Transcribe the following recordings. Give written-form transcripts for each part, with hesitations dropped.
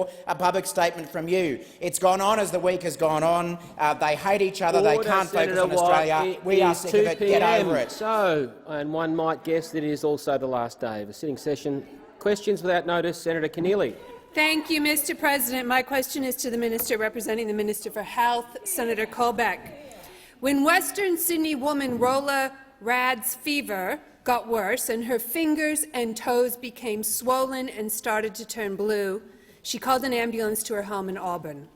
for a public statement from you. It's gone on as the week has gone on. They hate each other. They can't focus on Australia. We are sick of it. Get over it. So, and one might guess that it is also the last day of a sitting session. Questions without notice. Senator Keneally. Thank you, Mr. President. My question is to the Minister representing the Minister for Health, Senator Colbeck. When Western Sydney woman Rola Rad's fever got worse and her fingers and toes became swollen and started to turn blue, she called an ambulance to her home in Auburn.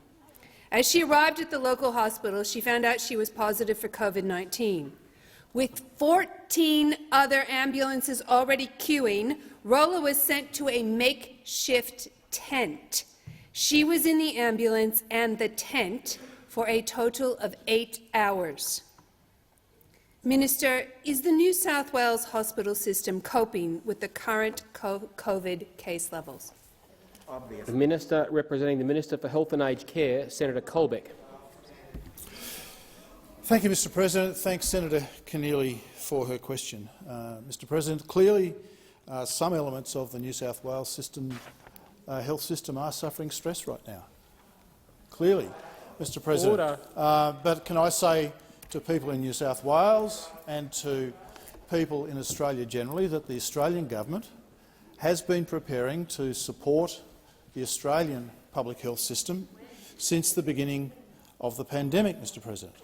As she arrived at the local hospital, she found out she was positive for COVID-19. With 14 other ambulances already queuing, Rola was sent to a makeshift tent. She was in the ambulance and the tent for a total of 8 hours. Minister, is the New South Wales hospital system coping with the current COVID case levels? The Minister representing the Minister for Health and Aged Care, Senator Colbeck. Thank you, Mr. President. Thanks, Senator Keneally, for her question. Mr. President, clearly some elements of the New South Wales health system are suffering stress right now. Clearly, Mr. President. Order. But can I say to people in New South Wales and to people in Australia generally that the Australian government has been preparing to support the Australian public health system since the beginning of the pandemic, Mr. President.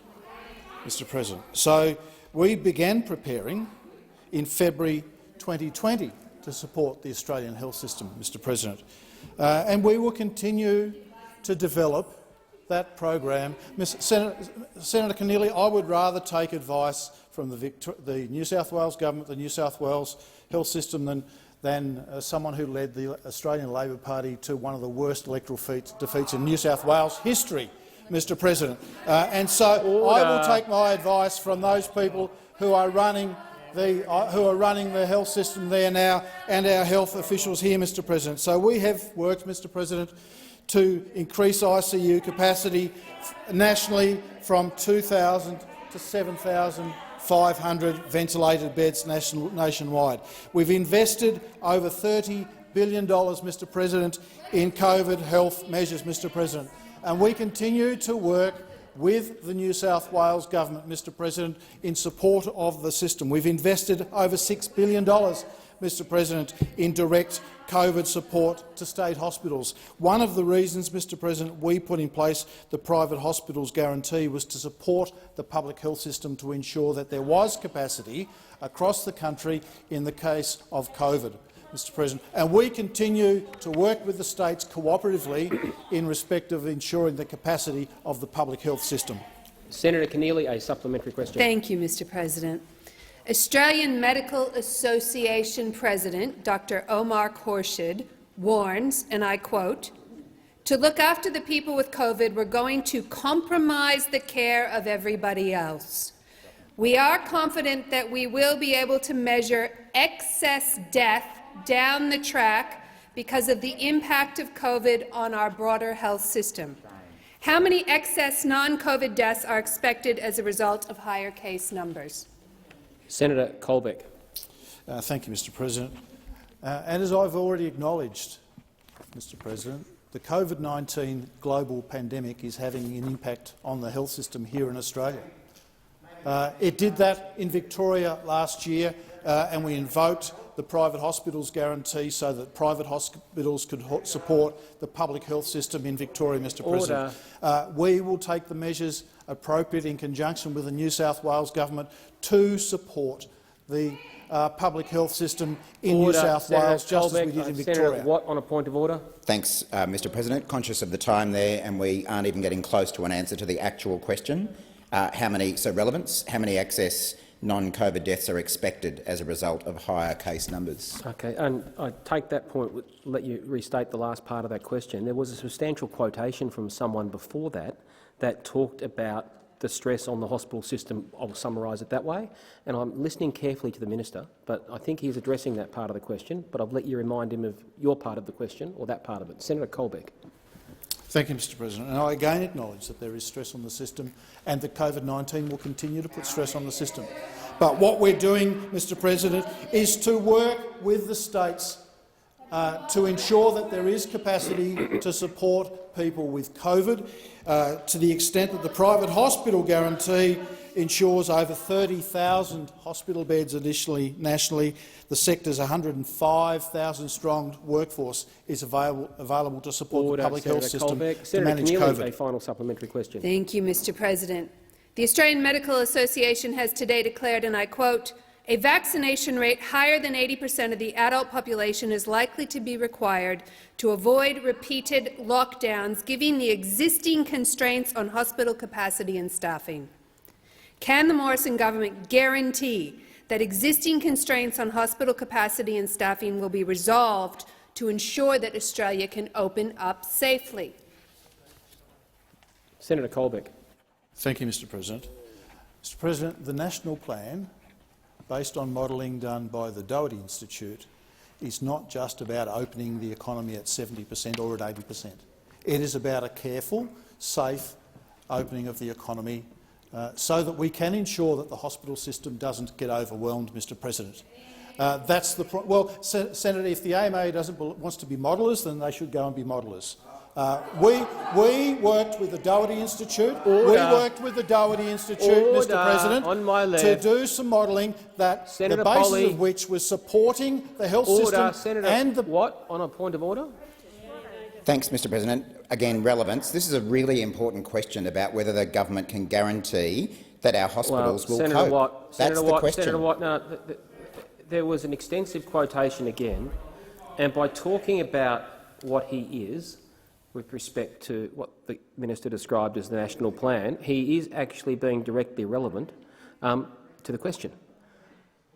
So we began preparing in February 2020 to support the Australian health system, Mr. President, and we will continue to develop that program. Senator Keneally, I would rather take advice from the New South Wales government, the New South Wales health system, than someone who led the Australian Labor Party to one of the worst electoral defeats in New South Wales history, Mr. President. And so I will take my advice from those people who are running the health system there now and our health officials here, Mr. President. So we have worked, Mr. President, to increase ICU capacity nationally from 2,000 to 7,500 ventilated beds nationwide. We've invested over $30 billion, Mr. President, in COVID health measures, Mr. President, and we continue to work with the New South Wales government, Mr. President, in support of the system. We've invested over $6 billion, Mr. President, in direct COVID support to state hospitals. One of the reasons, Mr. President, we put in place the private hospitals guarantee was to support the public health system to ensure that there was capacity across the country in the case of COVID, Mr. President. And we continue to work with the states cooperatively in respect of ensuring the capacity of the public health system. Senator Keneally, a supplementary question. Thank you, Mr. President. Australian Medical Association President Dr. Omar Khorshid warns, and I quote, "To look after the people with COVID, we're going to compromise the care of everybody else. We are confident that we will be able to measure excess death down the track because of the impact of COVID on our broader health system. How many excess non-COVID deaths are expected as a result of higher case numbers?" Senator Colbeck. Thank you, Mr. President. And as I've already acknowledged, Mr. President, the COVID-19 global pandemic is having an impact on the health system here in Australia. It did that in Victoria last year, and we invoked the private hospitals guarantee so that private hospitals could support the public health system in Victoria, Mr. President. We will take the measures appropriate in conjunction with the New South Wales government to support the public health system in New South Wales, just as we did in Victoria. Senator Watt, on a point of order. Thanks, Mr. President. Conscious of the time there, and we aren't even getting close to an answer to the actual question. How many excess non-COVID deaths are expected as a result of higher case numbers? Okay, and I take that point. Let you restate the last part of that question. There was a substantial quotation from someone before that talked about the stress on the hospital system. I'll summarise it that way, and I'm listening carefully to the minister, but I think he's addressing that part of the question. But I'll let you remind him of your part of the question, or that part of it. Senator Colbeck. Thank you, Mr. President. And I again acknowledge that there is stress on the system and that COVID-19 will continue to put stress on the system. But what we're doing, Mr. President, is to work with the states to ensure that there is capacity to support people with COVID, to the extent that the private hospital guarantee ensures over 30,000 hospital beds additionally nationally. The sector's 105,000-strong workforce is available to support the public health system to manage COVID. A final supplementary question. Thank you, Mr. President. The Australian Medical Association has today declared, and I quote, "A vaccination rate higher than 80% of the adult population is likely to be required to avoid repeated lockdowns, given the existing constraints on hospital capacity and staffing." Can the Morrison government guarantee that existing constraints on hospital capacity and staffing will be resolved to ensure that Australia can open up safely? Senator Colbeck. Thank you, Mr. President. Mr. President, the national plan, based on modelling done by the Doherty Institute, is not just about opening the economy at 70% or at 80%. It is about a careful, safe opening of the economy so that we can ensure that the hospital system doesn't get overwhelmed, Mr. President. That's the Senator, if the AMA wants to be modellers, then they should go and be modellers. We worked with the Doherty Institute. Order. We worked with the Doherty Institute, Order. Mr. President, On my left. to do some modelling that Senator the basis Polley. of which was supporting the health Order. system Senator and the Watt, on a point of order. Thanks, Mr. President. Again, relevance. This is a really important question about whether the government can guarantee that our hospitals will Senator cope. Watt, That's Senator the Watt, question. Senator Watt, no, there was an extensive quotation again, and by talking about what he is, with respect to what the minister described as the national plan, he is actually being directly relevant to the question.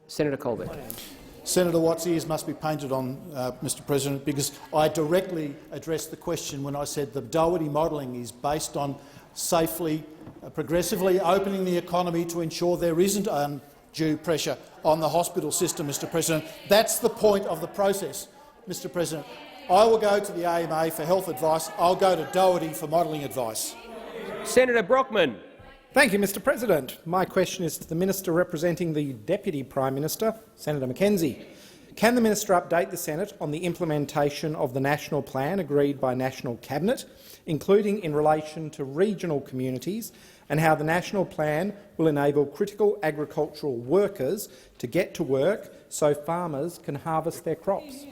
Senator Colbeck. Senator Watt's ears must be painted on, Mr. President, because I directly addressed the question when I said the Doherty modelling is based on safely, progressively opening the economy to ensure there isn't undue pressure on the hospital system, Mr. President. That's the point of the process, Mr. President. I will go to the AMA for health advice. I'll go to Doherty for modelling advice. Senator Brockman. Thank you, Mr. President. My question is to the Minister representing the Deputy Prime Minister, Senator Mackenzie. Can the Minister update the Senate on the implementation of the national plan agreed by National Cabinet, including in relation to regional communities, and how the national plan will enable critical agricultural workers to get to work so farmers can harvest their crops?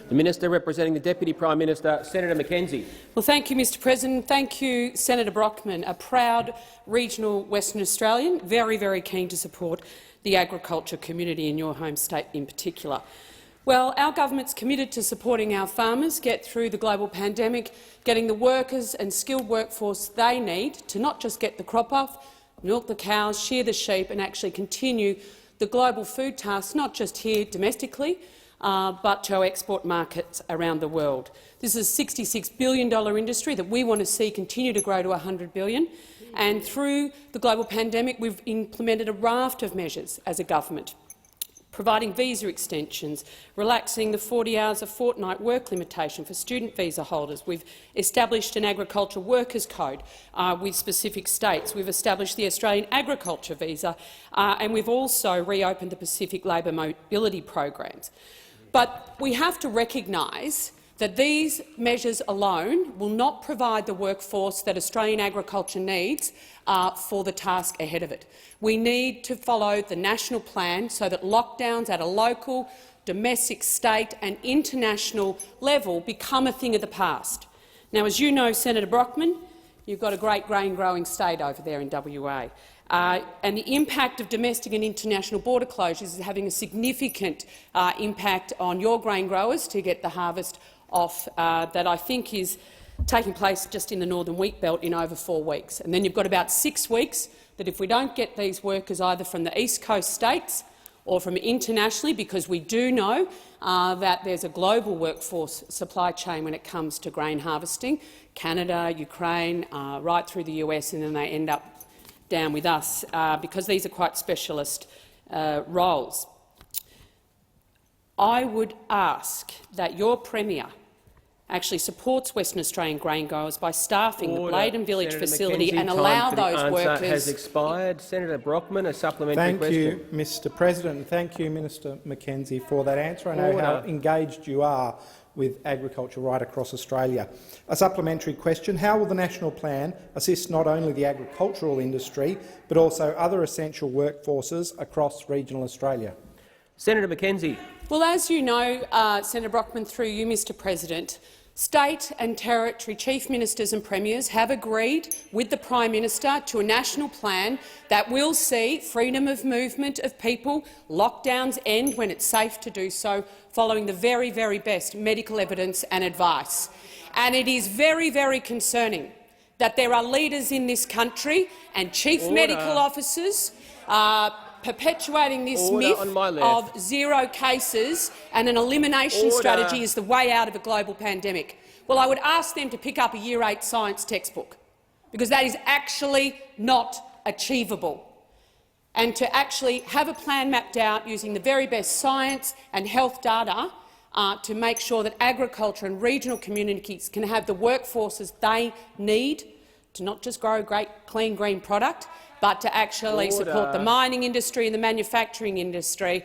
The Minister representing the Deputy Prime Minister, Senator Mackenzie. Well, thank you, Mr. President. Thank you, Senator Brockman, a proud regional Western Australian, very, very keen to support the agriculture community in your home state in particular. Well, our government's committed to supporting our farmers get through the global pandemic, getting the workers and skilled workforce they need to not just get the crop off, milk the cows, shear the sheep and actually continue the global food task, not just here domestically, but to our export markets around the world. This is a $66 billion industry that we want to see continue to grow to $100 billion. And through the global pandemic, we've implemented a raft of measures as a government, providing visa extensions, relaxing the 40 hours a fortnight work limitation for student visa holders. We've established an agriculture workers code with specific states. We've established the Australian agriculture visa, and we've also reopened the Pacific Labour Mobility programs. But we have to recognise that these measures alone will not provide the workforce that Australian agriculture needs for the task ahead of it. We need to follow the national plan so that lockdowns at a local, domestic, state and international level become a thing of the past. Now, as you know, Senator Brockman, you've got a great grain-growing state over there in WA. And the impact of domestic and international border closures is having a significant impact on your grain growers to get the harvest off that I think is taking place just in the northern wheat belt in over 4 weeks. And then you've got about 6 weeks that if we don't get these workers either from the East Coast states or from internationally, because we do know that there's a global workforce supply chain when it comes to grain harvesting, Canada, Ukraine, right through the US, and then they end up down with us because these are quite specialist roles. I would ask that your Premier actually supports Western Australian grain growers by staffing the Bladen Village Senator facility Mackenzie, and allow time for the those answer workers— has expired. Senator Brockman, a supplementary Thank you, question. Mr. President. Thank you, Minister Mackenzie, for that answer. I know how engaged you are with agriculture right across Australia. A supplementary question: how will the National Plan assist not only the agricultural industry but also other essential workforces across regional Australia? Senator Mackenzie. Well, as you know, Senator Brockman, through you, Mr President, state and territory chief ministers and premiers have agreed with the Prime Minister to a national plan that will see freedom of movement of people, lockdowns end when it's safe to do so, following the very, very best medical evidence and advice. And it is very, very concerning that there are leaders in this country and chief medical officers perpetuating this myth of zero cases and an elimination strategy is the way out of a global pandemic. Well, I would ask them to pick up a Year 8 science textbook, because that is actually not achievable. And to actually have a plan mapped out using the very best science and health data to make sure that agriculture and regional communities can have the workforces they need to not just grow great, clean, green product, but to actually support the mining industry and the manufacturing industry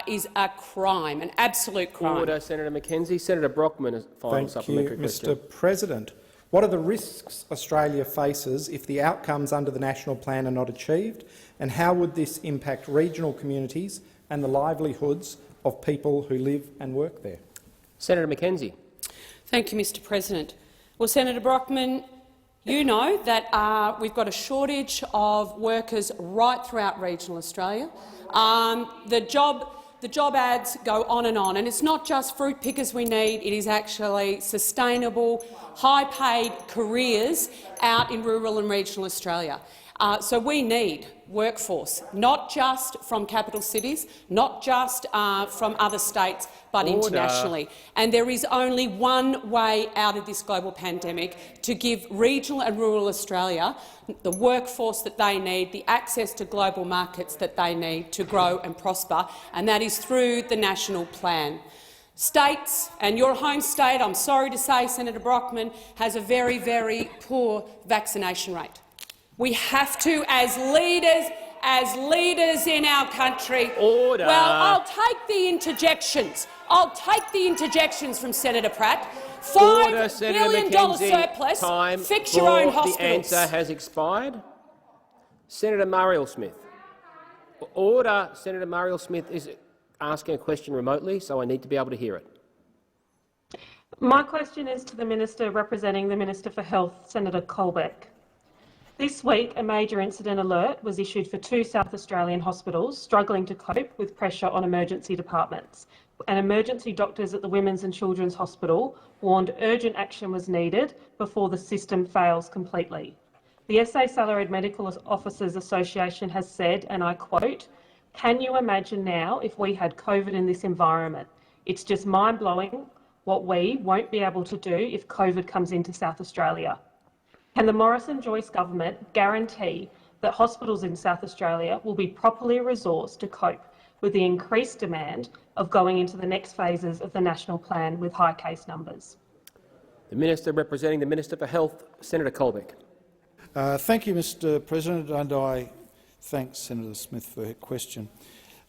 is a crime, an absolute crime. Order, Senator Mackenzie. Senator Brockman, a final supplementary question. Mr President. What are the risks Australia faces if the outcomes under the National Plan are not achieved, and how would this impact regional communities and the livelihoods of people who live and work there? Senator Mackenzie. Thank you, Mr President. Well, Senator Brockman, you know that we've got a shortage of workers right throughout regional Australia. The job ads go on, and it's not just fruit pickers we need. It is actually sustainable, high-paid careers out in rural and regional Australia. So we need workforce, not just from capital cities, not just from other states, but internationally. And there is only one way out of this global pandemic: to give regional and rural Australia the workforce that they need, the access to global markets that they need to grow and prosper, and that is through the National Plan. States, and your home state, I'm sorry to say, Senator Brockman, has a very, very poor vaccination rate. We have to, as leaders in our country— Order. Well, I'll take the interjections. I'll take the interjections from Senator Pratt. $5 billion surplus. Time fix your own hospitals. The answer has expired. Senator Muriel-Smith. Order. Senator Muriel-Smith is asking a question remotely, so I need to be able to hear it. My question is to the Minister representing the Minister for Health, Senator Colbeck. This week, a major incident alert was issued for 2 South Australian hospitals struggling to cope with pressure on emergency departments, and emergency doctors at the Women's and Children's Hospital warned urgent action was needed before the system fails completely. The SA Salaried Medical Officers Association has said, and I quote, "Can you imagine now if we had COVID in this environment? It's just mind-blowing what we won't be able to do if COVID comes into South Australia." Can the Morrison-Joyce government guarantee that hospitals in South Australia will be properly resourced to cope with the increased demand of going into the next phases of the National Plan with high case numbers? The Minister representing the Minister for Health, Senator Colbeck. Thank you, Mr President, and I thank Senator Smith for her question.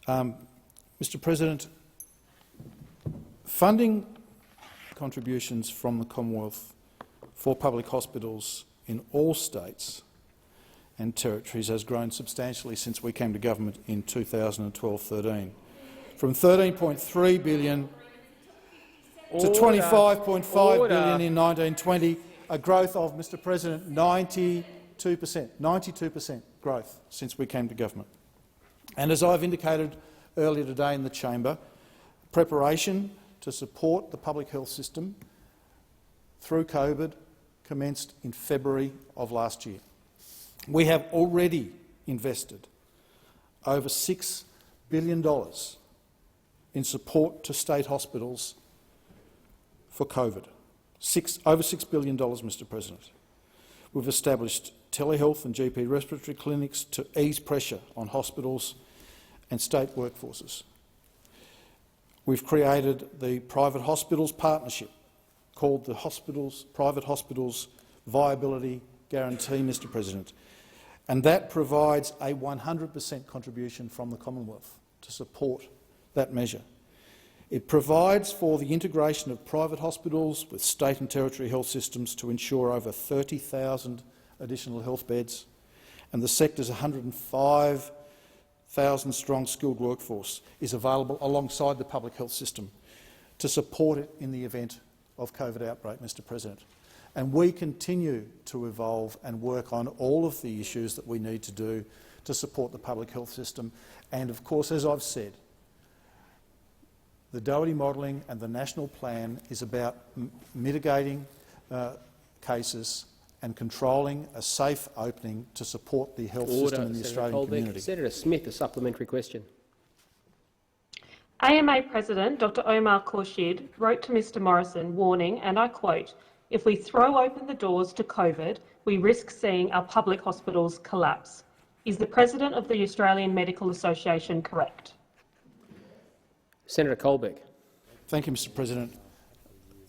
Mr President, funding contributions from the Commonwealth for public hospitals in all states and territories has grown substantially since we came to government in 2012-13, from $13.3 billion to $25.5 billion in 1920, a growth of, Mr President, 92% growth since we came to government. And as I've indicated earlier today in the chamber, preparation to support the public health system through COVID commenced in February of last year. We have already invested over $6 billion in support to state hospitals for COVID. Over $6 billion, Mr President. We've established telehealth and GP respiratory clinics to ease pressure on hospitals and state workforces. We've created the Private Hospitals Partnership, called the Private Hospitals Viability Guarantee, Mr President, and that provides a 100% contribution from the Commonwealth to support that measure. It provides for the integration of private hospitals with state and territory health systems to ensure over 30,000 additional health beds, and the sector's 105,000-strong skilled workforce is available alongside the public health system to support it in the event of COVID outbreak, Mr President. And we continue to evolve and work on all of the issues that we need to do to support the public health system. And of course, as I've said, the Doherty modelling and the national plan is about mitigating cases and controlling a safe opening to support the health system in the Australian community. Senator Smith, a supplementary question. AMA President Dr Omar Khorshid wrote to Mr Morrison warning, and I quote, "If we throw open the doors to COVID, we risk seeing our public hospitals collapse." Is the President of the Australian Medical Association correct? Senator Colbeck. Thank you, Mr President.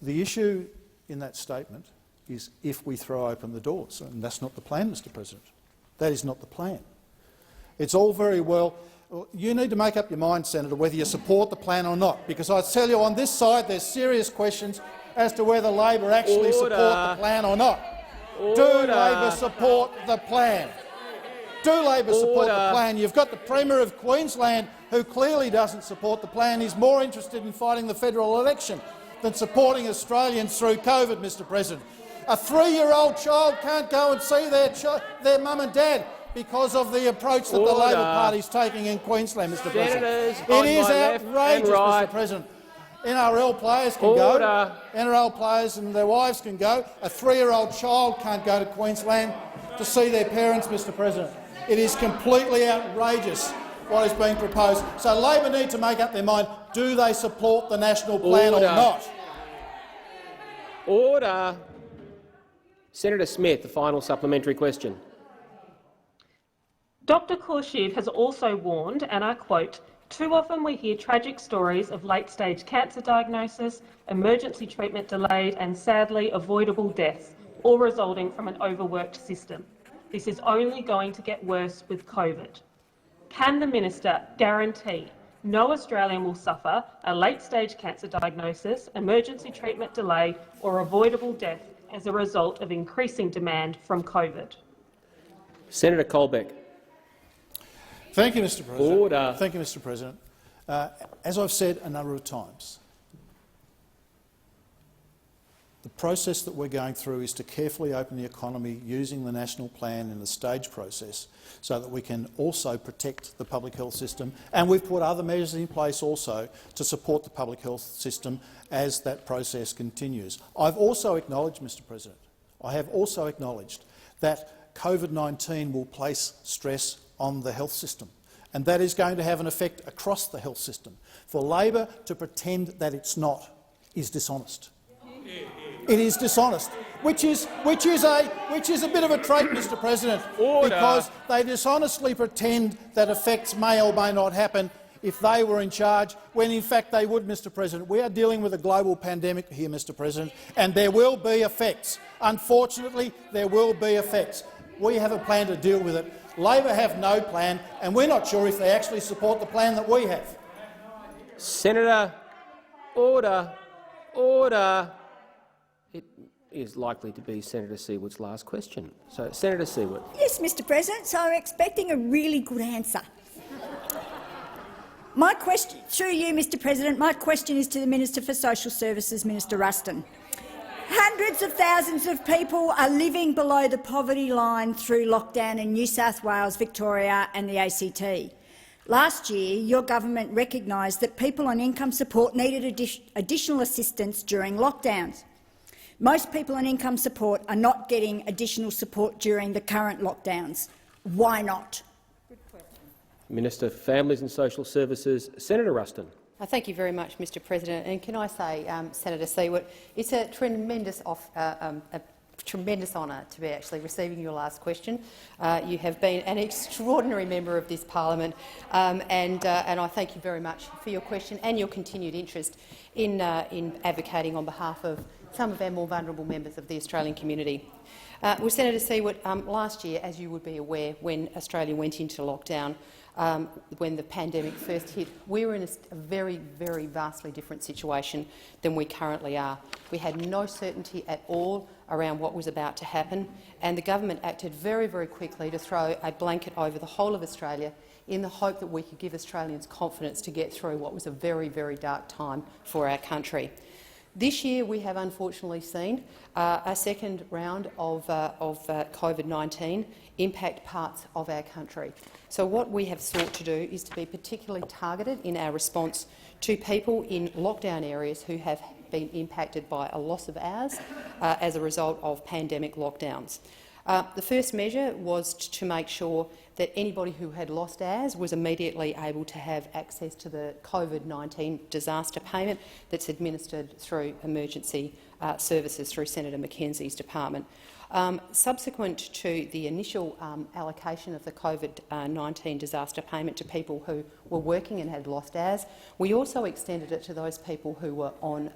The issue in that statement is if we throw open the doors, and that's not the plan, Mr President. That is not the plan. It's all very well. You need to make up your mind, Senator, whether you support the plan or not, because I tell you on this side there's serious questions as to whether Labor actually support the plan or not. Do Labor support the plan? Do Labor support the plan? You've got the Premier of Queensland who clearly doesn't support the plan. He's more interested in fighting the federal election than supporting Australians through COVID, Mr President. A 3-year-old child can't go and see their mum and dad because of the approach that the Labor Party is taking in Queensland, Mr President. It is outrageous, Mr President. NRL players can go, NRL players and their wives can go. A 3-year-old child can't go to Queensland to see their parents, Mr President. It is completely outrageous what is being proposed. So Labor need to make up their mind, do they support the national plan or not? Order. Senator Smith, the final supplementary question. Dr Khorshid has also warned, and I quote, "Too often we hear tragic stories of late-stage cancer diagnosis, emergency treatment delayed and, sadly, avoidable deaths, all resulting from an overworked system. This is only going to get worse with COVID. Can the minister guarantee no Australian will suffer a late-stage cancer diagnosis, emergency treatment delay or avoidable death as a result of increasing demand from COVID?" Senator Colbeck. Thank you, Mr President. Order. Thank you, Mr President. As I've said a number of times, the process that we're going through is to carefully open the economy using the national plan in the stage process so that we can also protect the public health system, and we've put other measures in place also to support the public health system as that process continues. I've also acknowledged, Mr President, that COVID-19 will place stress on the health system, and that is going to have an effect across the health system. For Labor to pretend that it's not is dishonest. It is dishonest, which is a bit of a trait, Mr President, because they dishonestly pretend that effects may or may not happen if they were in charge, when in fact they would, Mr President. We are dealing with a global pandemic here, Mr President, and there will be effects. Unfortunately, there will be effects. We have a plan to deal with it. Labor have no plan, and we're not sure if they actually support the plan that we have. Senator, order. It is likely to be Senator Siewert last question. So, Senator Siewert. Yes, Mr President, so I'm expecting a really good answer. My question, through you, Mr President, my question is to the Minister for Social Services, Minister Ruston. Hundreds of thousands of people are living below the poverty line through lockdown in New South Wales, Victoria and the ACT. Last year, your government recognised that people on income support needed additional assistance during lockdowns. Most people on income support are not getting additional support during the current lockdowns. Why not? Minister for Families and Social Services, Senator Ruston. Thank you very much, Mr President. And can I say, Senator Siewert, it's a tremendous honour to be actually receiving your last question. You have been an extraordinary member of this parliament, and I thank you very much for your question and your continued interest in advocating on behalf of some of our more vulnerable members of the Australian community. Well, Senator Siewert, last year, as you would be aware, when Australia went into lockdown, when the pandemic first hit, we were in a very, very vastly different situation than we currently are. We had no certainty at all around what was about to happen, and the government acted very, very quickly to throw a blanket over the whole of Australia in the hope that we could give Australians confidence to get through what was a very, very dark time for our country. This year we have unfortunately seen a second round of COVID-19 impact parts of our country. So what we have sought to do is to be particularly targeted in our response to people in lockdown areas who have been impacted by a loss of hours as a result of pandemic lockdowns. The first measure was to make sure that anybody who had lost hours was immediately able to have access to the COVID-19 disaster payment that's administered through emergency services through Senator Mackenzie's department. Subsequent to the initial allocation of the COVID-19 disaster payment to people who were working and had lost hours, we also extended it to those people who were on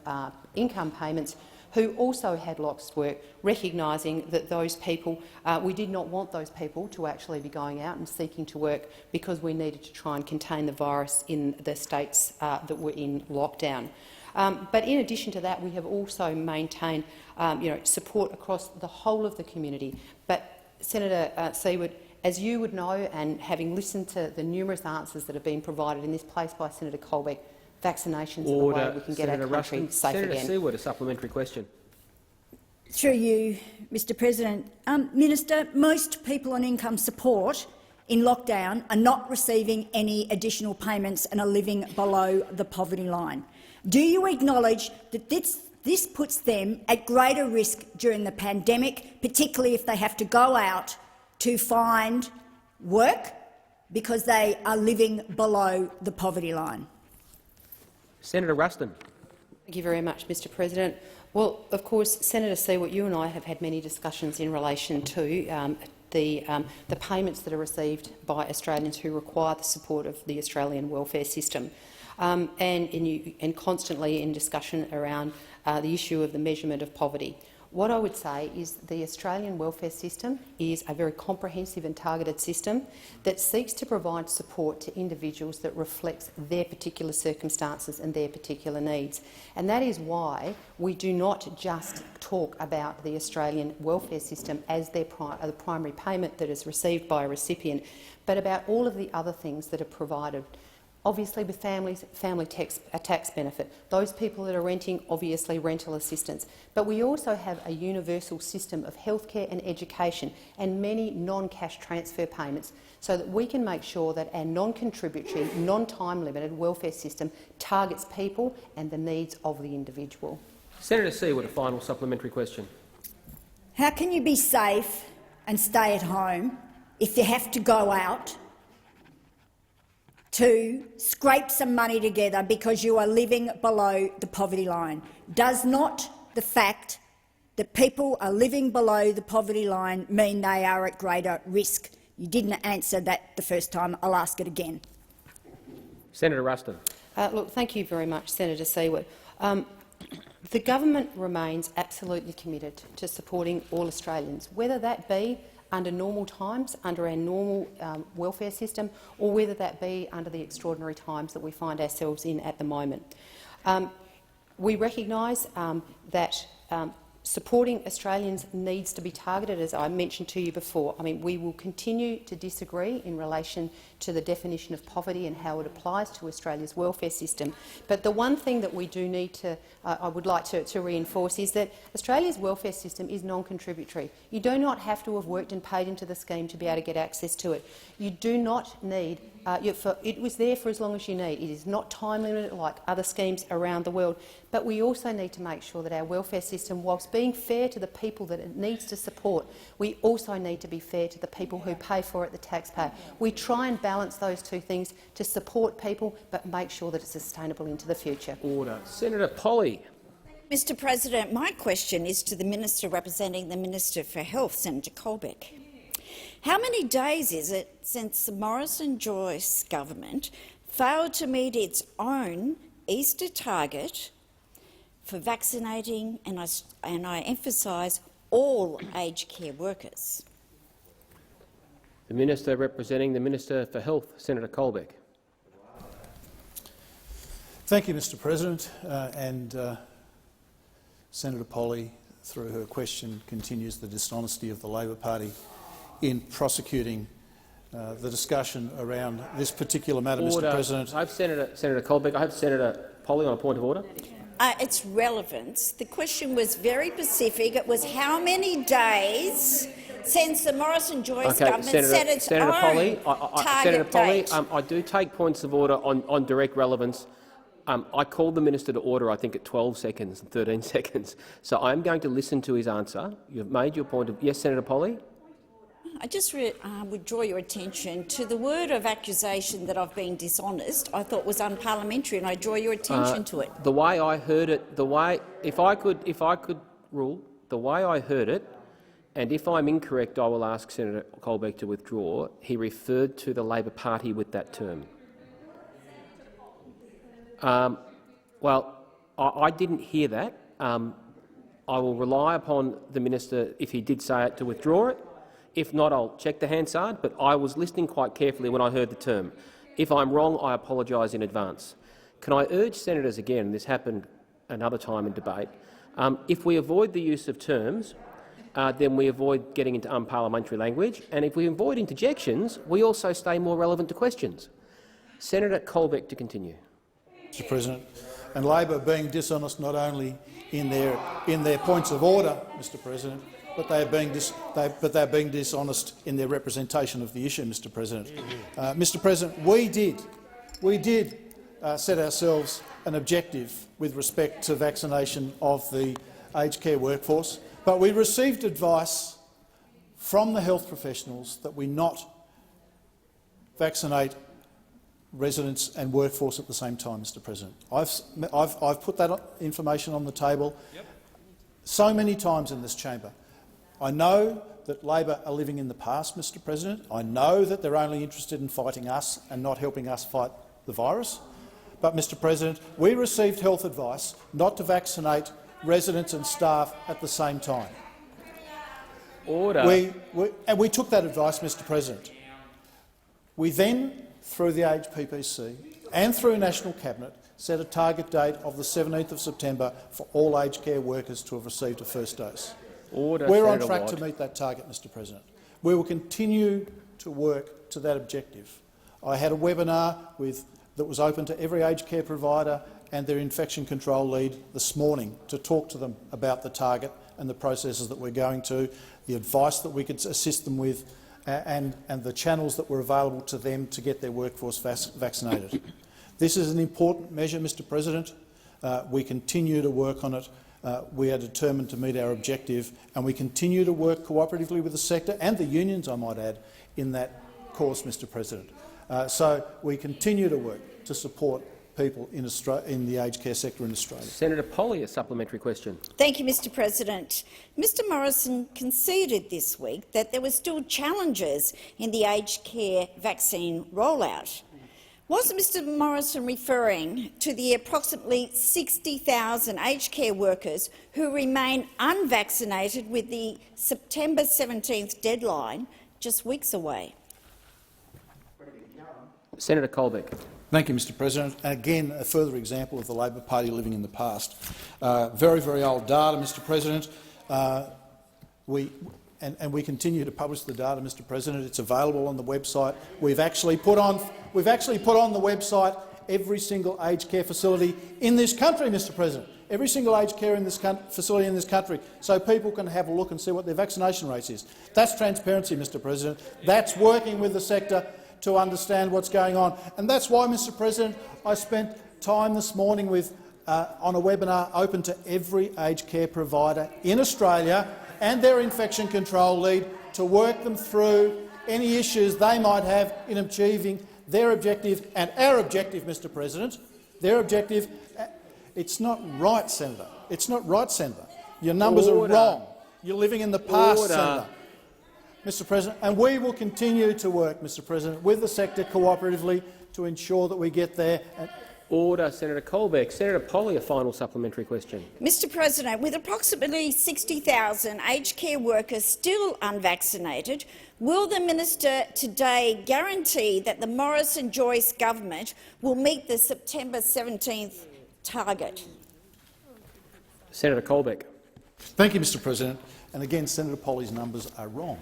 income payments who also had lost work, recognising that those people, we did not want those people to actually be going out and seeking to work because we needed to try and contain the virus in the states that were in lockdown. But in addition to that, we have also maintained support across the whole of the community. But, Senator Siewert, as you would know, and having listened to the numerous answers that have been provided in this place by Senator Colbeck, vaccinations are the way we can get our country safe again. Senator Siewert, a supplementary question. Through you, Mr President. Minister, most people on income support in lockdown are not receiving any additional payments and are living below the poverty line. Do you acknowledge that this puts them at greater risk during the pandemic, particularly if they have to go out to find work because they are living below the poverty line? Senator Ruston. Thank you very much, Mr President. Well, of course, Senator Siewert, you and I have had many discussions in relation to the payments that are received by Australians who require the support of the Australian welfare system, and constantly in discussion around the issue of the measurement of poverty. What I would say is the Australian welfare system is a very comprehensive and targeted system that seeks to provide support to individuals that reflects their particular circumstances and their particular needs. And that is why we do not just talk about the Australian welfare system as the primary payment that is received by a recipient, but about all of the other things that are provided. Obviously, with families, a tax benefit. Those people that are renting, obviously rental assistance. But we also have a universal system of healthcare and education and many non-cash transfer payments so that we can make sure that our non-contributory, non-time limited welfare system targets people and the needs of the individual. Senator Siewert, a final supplementary question. How can you be safe and stay at home if you have to go out to scrape some money together because you are living below the poverty line? Does not the fact that people are living below the poverty line mean they are at greater risk? You didn't answer that the first time. I'll ask it again. Senator Ruston. Look, thank you very much, Senator Siewert. The government remains absolutely committed to supporting all Australians, whether that be under normal times, under our normal welfare system, or whether that be under the extraordinary times that we find ourselves in at the moment. We recognise that supporting Australians needs to be targeted, as I mentioned to you before. I mean, we will continue to disagree in relation to the definition of poverty and how it applies to Australia's welfare system. But the one thing that we do need to, I would like to reinforce, is that Australia's welfare system is non-contributory. You do not have to have worked and paid into the scheme to be able to get access to it. You do not need it was there for as long as you need. It is not time limited like other schemes around the world. But we also need to make sure that our welfare system, whilst being fair to the people that it needs to support, we also need to be fair to the people who pay for it, the taxpayer. We try and balance those two things to support people but make sure that it's sustainable into the future. Order. Senator Polley. Mr President, my question is to the Minister representing the Minister for Health, Senator Colbeck. How many days is it since the Morrison-Joyce government failed to meet its own Easter target for vaccinating, and I emphasise all aged care workers? The Minister representing the Minister for Health, Senator Colbeck. Thank you, Mr President. Senator Polley, through her question, continues the dishonesty of the Labor Party in prosecuting the discussion around this particular matter, Order. Mr President. I have Senator Colbeck. I have Senator Polley on a point of order. It's relevant. The question was very specific. It was how many days since the Morrison-Joyce government set its Senator own target date. I do take points of order on direct relevance. I called the minister to order, I think, at 12 seconds and 13 seconds. So I'm going to listen to his answer. You've made your point. Yes, Senator Polley? I just would draw your attention to the word of accusation that I've been dishonest. I thought was unparliamentary, and I draw your attention to it. The way I heard it, if I could rule, the way I heard it, and if I'm incorrect, I will ask Senator Colbeck to withdraw. He referred to the Labor Party with that term. Well, I didn't hear that. I will rely upon the minister, if he did say it, to withdraw it. If not, I'll check the Hansard, but I was listening quite carefully when I heard the term. If I'm wrong, I apologise in advance. Can I urge senators again, and this happened another time in debate, if we avoid the use of terms, then we avoid getting into unparliamentary language, and if we avoid interjections, we also stay more relevant to questions. Senator Colbeck to continue. Mr President, and Labor being dishonest not only in their points of order, Mr President, but they are being dishonest in their representation of the issue, Mr President. Mr President, we did set ourselves an objective with respect to vaccination of the aged care workforce, but we received advice from the health professionals that we not vaccinate residents and workforce at the same time, Mr President. I've put that information on the table so many times in this chamber. I know that Labor are living in the past, Mr President. I know that they're only interested in fighting us and not helping us fight the virus. But, Mr President, we received health advice not to vaccinate residents and staff at the same time. Order. We took that advice, Mr President. We then, through the Age PPC and through National Cabinet, set a target date of the 17th of September for all aged care workers to have received a first dose. Order, We're on Senator track Watt. to meet that target, Mr President. We will continue to work to that objective. I had a webinar that was open to every aged care provider and their infection control lead this morning to talk to them about the target and the processes that we're going to, the advice that we could assist them with, and the channels that were available to them to get their workforce vaccinated. This is an important measure, Mr President. We continue to work on it. We are determined to meet our objective, and we continue to work cooperatively with the sector and the unions, I might add, in that course, Mr President. So we continue to work to support people in the aged care sector in Australia. Senator Polley, a supplementary question. Thank you, Mr President. Mr Morrison conceded this week that there were still challenges in the aged care vaccine rollout. Was Mr Morrison referring to the approximately 60,000 aged care workers who remain unvaccinated with the September 17th deadline just weeks away? Senator Colbeck. Thank you, Mr President. And again, a further example of the Labor Party living in the past. Very, very old data, Mr President. We continue to publish the data, Mr President. It's available on the website. We've actually put on the website every single aged care facility in this country, Mr President. Every single aged care facility in this country, so people can have a look and see what their vaccination rate is. That's transparency, Mr President. That's working with the sector to understand what's going on. And that's why, Mr President, I spent time this morning on a webinar open to every aged care provider in Australia and their infection control lead to work them through any issues they might have in achieving their objective and our objective, Mr President. Their objective. It's not right, Senator. It's not right, Senator. Your numbers are wrong. You're living in the past, Senator. Mr President, and we will continue to work, Mr President, with the sector cooperatively to ensure that we get there. Order, Senator Colbeck. Senator Polley, a final supplementary question. Mr President, with approximately 60,000 aged care workers still unvaccinated, will the minister today guarantee that the Morrison-Joyce government will meet the September 17th target? Senator Colbeck. Thank you, Mr President. And again, Senator Polley's numbers are wrong,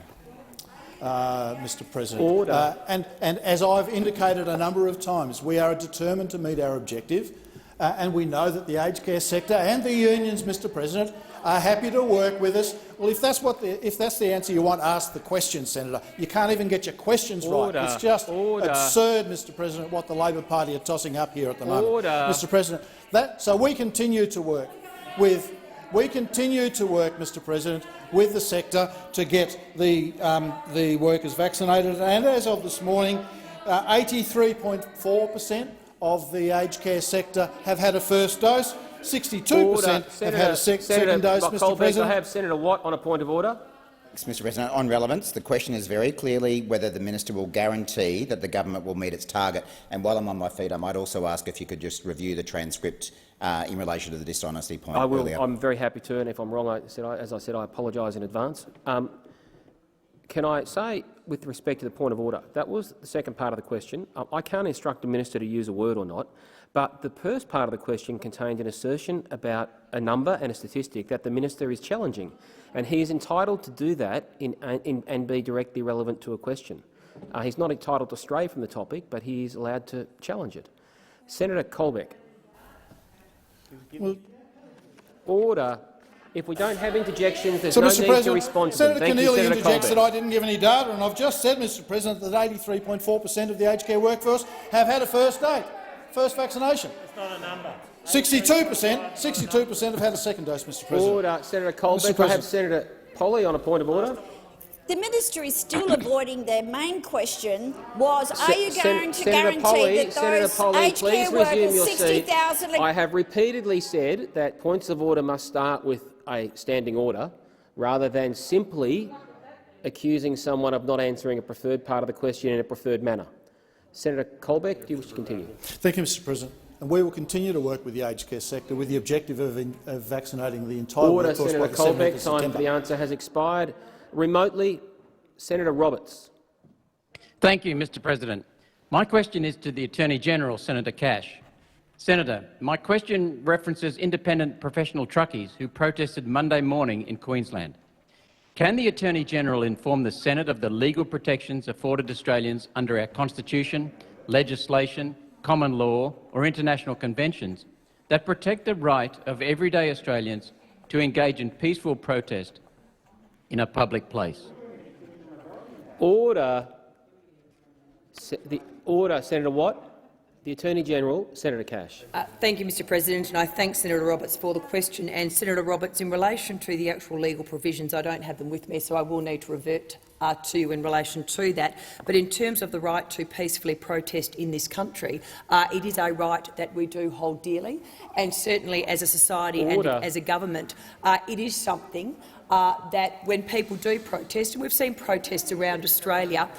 Mr President. Order. And as I've indicated a number of times, we are determined to meet our objective, and we know that the aged care sector and the unions, Mr President, are happy to work with us. Well, if that's the answer you want, ask the question, Senator. You can't even get your questions right. It's just absurd, Mr President, what the Labor Party are tossing up here at the moment. Mr President. So we continue to work with Mr President, with the sector to get the workers vaccinated. And as of this morning, 83.4% of the aged care sector have had a first dose. 62% have had a second dose, Mr President. I have Senator Watt on a point of order. Thanks, Mr President. On relevance, the question is very clearly whether the minister will guarantee that the government will meet its target. And while I'm on my feet, I might also ask if you could just review the transcript in relation to the dishonesty point I will. earlier. I'm very happy to, and if I'm wrong, as I said, I apologise in advance. Can I say, with respect to the point of order, that was the second part of the question. I can't instruct a minister to use a word or not, but the first part of the question contained an assertion about a number and a statistic that the minister is challenging, and he is entitled to do that and be directly relevant to a question. He's not entitled to stray from the topic, but he is allowed to challenge it. Senator Colbeck. Order. If we don't have interjections, there's no need to respond to them. Senator Keneally interjects that I didn't give any data, and I've just said, Mr President, that 83.4% of the aged care workforce have had a first vaccination. It's not a number. 62% have had a second dose, Mr President. Order. Senator Colbeck. I have Senator Polley on a point of order. The minister is still avoiding their main question was, are you going to guarantee that those aged care workers, 60,000— I have repeatedly said that points of order must start with a standing order rather than simply accusing someone of not answering a preferred part of the question in a preferred manner. Senator Colbeck, do you wish to continue? Thank you, Mr President. And we will continue to work with the aged care sector with the objective of vaccinating the entire workforce by the 7th of September. Senator Colbeck, time for the answer has expired. Remotely, Senator Roberts. Thank you, Mr President. My question is to the Attorney-General, Senator Cash. Senator, my question references independent professional truckies who protested Monday morning in Queensland. Can the Attorney-General inform the Senate of the legal protections afforded Australians under our Constitution, legislation, common law or international conventions that protect the right of everyday Australians to engage in peaceful protest in a public place? Order. Senator Watt. The Attorney-General, Senator Cash. Thank you, Mr President, and I thank Senator Roberts for the question. And Senator Roberts, in relation to the actual legal provisions, I don't have them with me, so I will need to revert to you in relation to that. But in terms of the right to peacefully protest in this country, it is a right that we do hold dearly, and certainly as a society and as a government, it is something that when people do protest, and we've seen protests around Australia,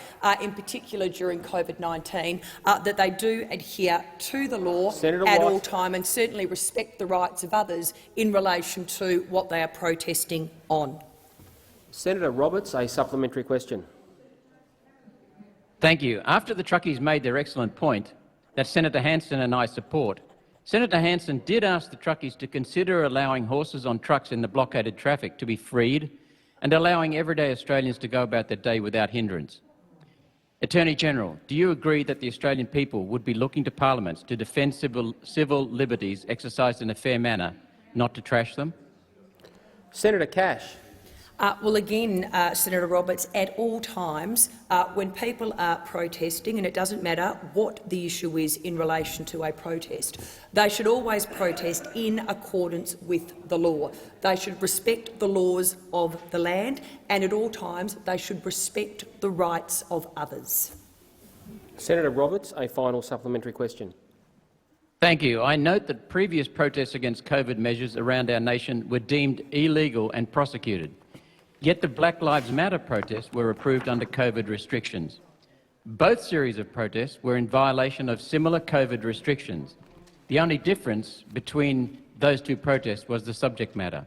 in particular during COVID-19, that they do adhere to the law at all time and certainly respect the rights of others in relation to what they are protesting on. Senator Roberts, a supplementary question. Thank you. After the truckies made their excellent point that Senator Hanson and I support, Senator Hanson did ask the truckies to consider allowing horses on trucks in the blockaded traffic to be freed and allowing everyday Australians to go about their day without hindrance. Attorney-General, do you agree that the Australian people would be looking to parliaments to defend civil liberties exercised in a fair manner, not to trash them? Senator Cash. Well, again, Senator Roberts, at all times, when people are protesting, and it doesn't matter what the issue is in relation to a protest, they should always protest in accordance with the law. They should respect the laws of the land, and at all times they should respect the rights of others. Senator Roberts, a final supplementary question. Thank you. I note that previous protests against COVID measures around our nation were deemed illegal and prosecuted. Yet the Black Lives Matter protests were approved under COVID restrictions. Both series of protests were in violation of similar COVID restrictions. The only difference between those two protests was the subject matter.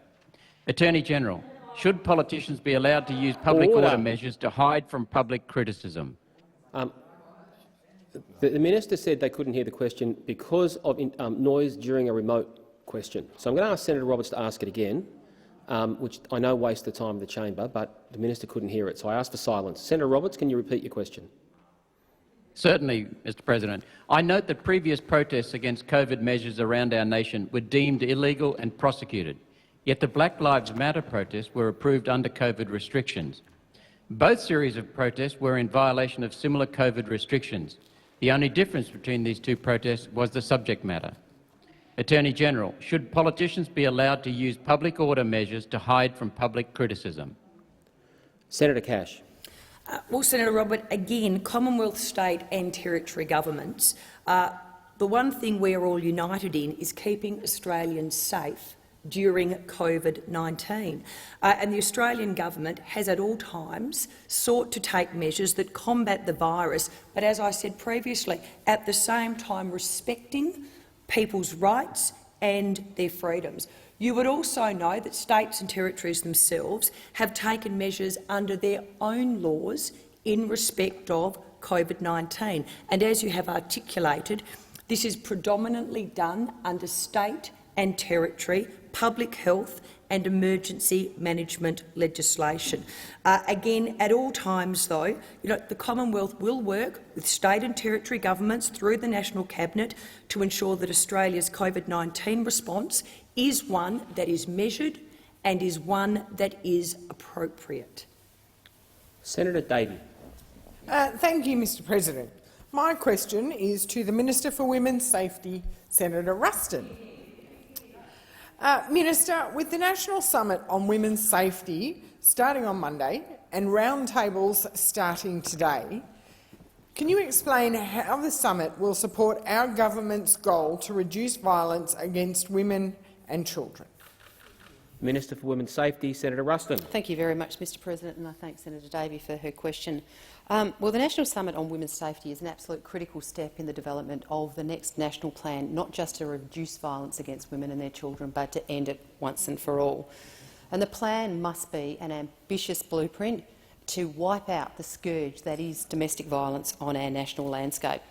Attorney General, should politicians be allowed to use public order measures to hide from public criticism? The minister said they couldn't hear the question because of noise during a remote question. So I'm going to ask Senator Roberts to ask it again, which I know wastes the time of the chamber, but the minister couldn't hear it, so I asked for silence. Senator Roberts, can you repeat your question? Certainly, Mr President. I note that previous protests against COVID measures around our nation were deemed illegal and prosecuted, yet the Black Lives Matter protests were approved under COVID restrictions. Both series of protests were in violation of similar COVID restrictions. The only difference between these two protests was the subject matter. Attorney General, should politicians be allowed to use public order measures to hide from public criticism? Senator Cash. Well, Senator Robert, again, Commonwealth, state and territory governments, the one thing we are all united in is keeping Australians safe during COVID-19. And the Australian government has at all times sought to take measures that combat the virus, but as I said previously, at the same time respecting people's rights and their freedoms. You would also know that states and territories themselves have taken measures under their own laws in respect of COVID-19. And as you have articulated, this is predominantly done under state and territory public health and emergency management legislation. Again, at all times, though, the Commonwealth will work with state and territory governments through the National Cabinet to ensure that Australia's COVID-19 response is one that is measured and is one that is appropriate. Senator Davey. Thank you, Mr President. My question is to the Minister for Women's Safety, Senator Ruston. Minister, with the National Summit on Women's Safety starting on Monday and roundtables starting today, can you explain how the summit will support our government's goal to reduce violence against women and children? Minister for Women's Safety, Senator Ruston. Thank you very much, Mr President, and I thank Senator Davey for her question. Well, the National Summit on Women's Safety is an absolute critical step in the development of the next national plan, not just to reduce violence against women and their children, but to end it once and for all. And the plan must be an ambitious blueprint to wipe out the scourge that is domestic violence on our national landscape.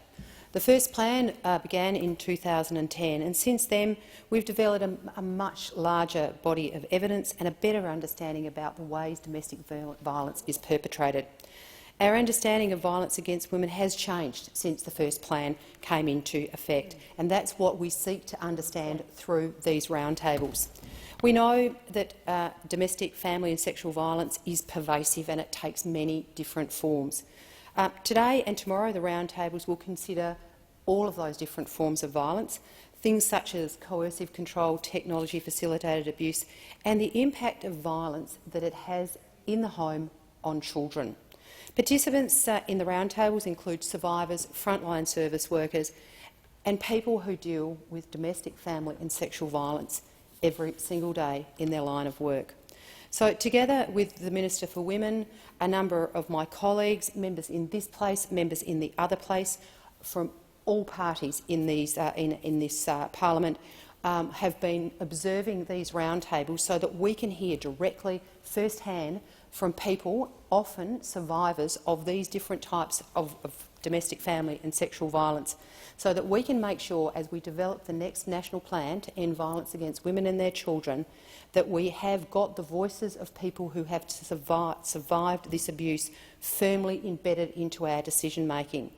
The first plan began in 2010, and since then we've developed a much larger body of evidence and a better understanding about the ways domestic violence is perpetrated. Our understanding of violence against women has changed since the first plan came into effect, and that's what we seek to understand through these roundtables. We know that domestic, family and sexual violence is pervasive and it takes many different forms. Today and tomorrow the roundtables will consider all of those different forms of violence, things such as coercive control, technology-facilitated abuse and the impact of violence that it has in the home on children. Participants in the roundtables include survivors, frontline service workers and people who deal with domestic, family and sexual violence every single day in their line of work. So, together with the Minister for Women, a number of my colleagues, members in this place, members in the other place, from all parties in this parliament, have been observing these roundtables so that we can hear directly, first-hand, from people, often survivors of these different types of domestic, family and sexual violence, so that we can make sure, as we develop the next national plan to end violence against women and their children, that we have got the voices of people who have survived this abuse firmly embedded into our decision-making.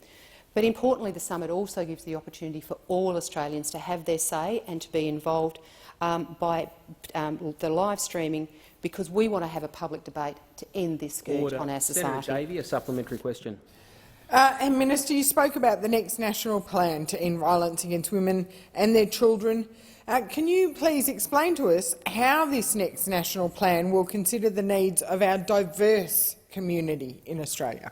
But importantly, the summit also gives the opportunity for all Australians to have their say and to be involved by the live streaming, because we want to have a public debate to end this scourge on our society. Senator Davey, a supplementary question. And Minister, you spoke about the next national plan to end violence against women and their children. Can you please explain to us how this next national plan will consider the needs of our diverse community in Australia?